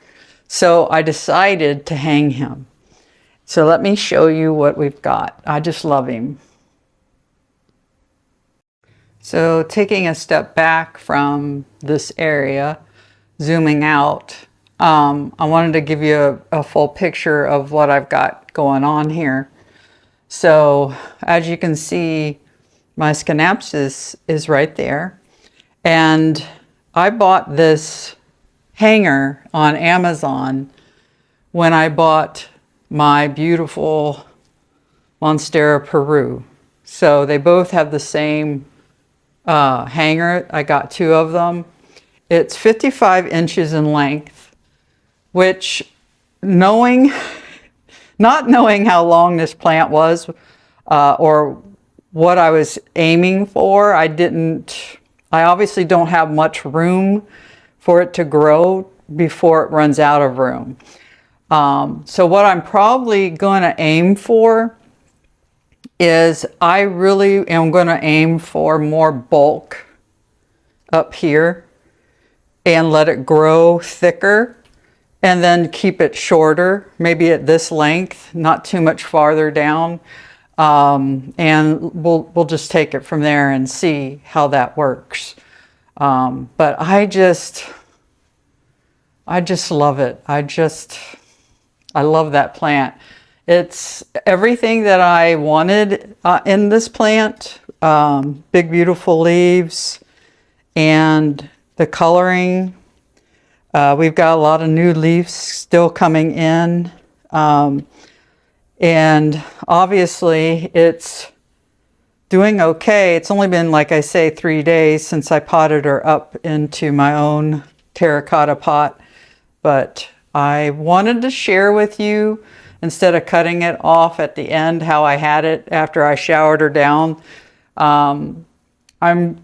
A: So I decided to hang him. So let me show you what we've got. I just love him. So taking a step back from this area, zooming out, I wanted to give you a full picture of what I've got going on here. So as you can see, my Scindapsus is right there. And I bought this hanger on Amazon when I bought my beautiful Monstera Peru. So they both have the same hanger. I got 2 of them. It's 55 inches in length, which not knowing how long this plant was or what I was aiming for, I obviously don't have much room for it to grow before it runs out of room. So what I'm probably going to aim for is I really am going to aim for more bulk up here and let it grow thicker and then keep it shorter, maybe at this length, not too much farther down. And we'll just take it from there and see how that works. But I just love it. I love that plant. It's everything that I wanted in this plant. Big, beautiful leaves and the coloring. We've got a lot of new leaves still coming in. And obviously it's doing okay. It's only been, like I say, 3 days since I potted her up into my own terracotta pot. But I wanted to share with you, instead of cutting it off at the end, how I had it after I showered her down. In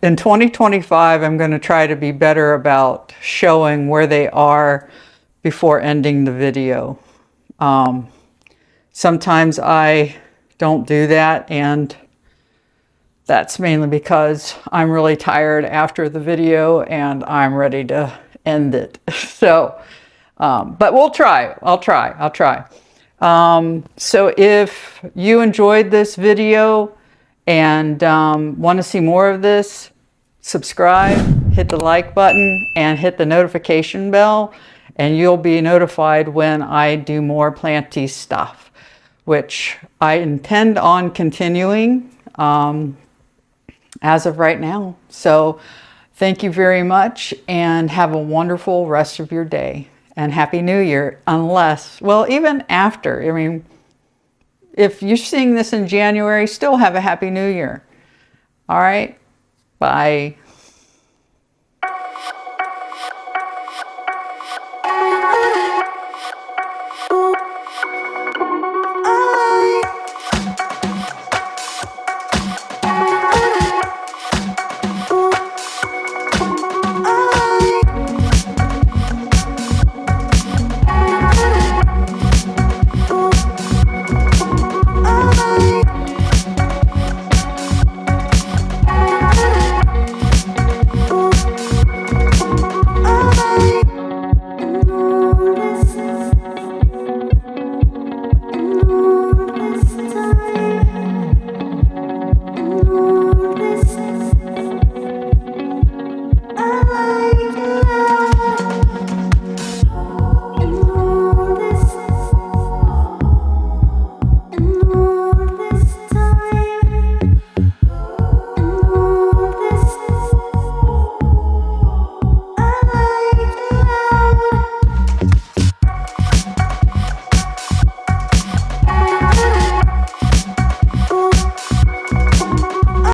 A: 2025, I'm going to try to be better about showing where they are before ending the video. Sometimes I don't do that, and that's mainly because I'm really tired after the video and I'm ready to end it. So, but we'll try. I'll try. So if you enjoyed this video and want to see more of this, subscribe, hit the like button, and hit the notification bell, and you'll be notified when I do more Planty stuff, which I intend on continuing as of right now. So thank you very much and have a wonderful rest of your day. And Happy New Year, unless, well, even after. I mean, if you're seeing this in January, still have a Happy New Year. All right, bye.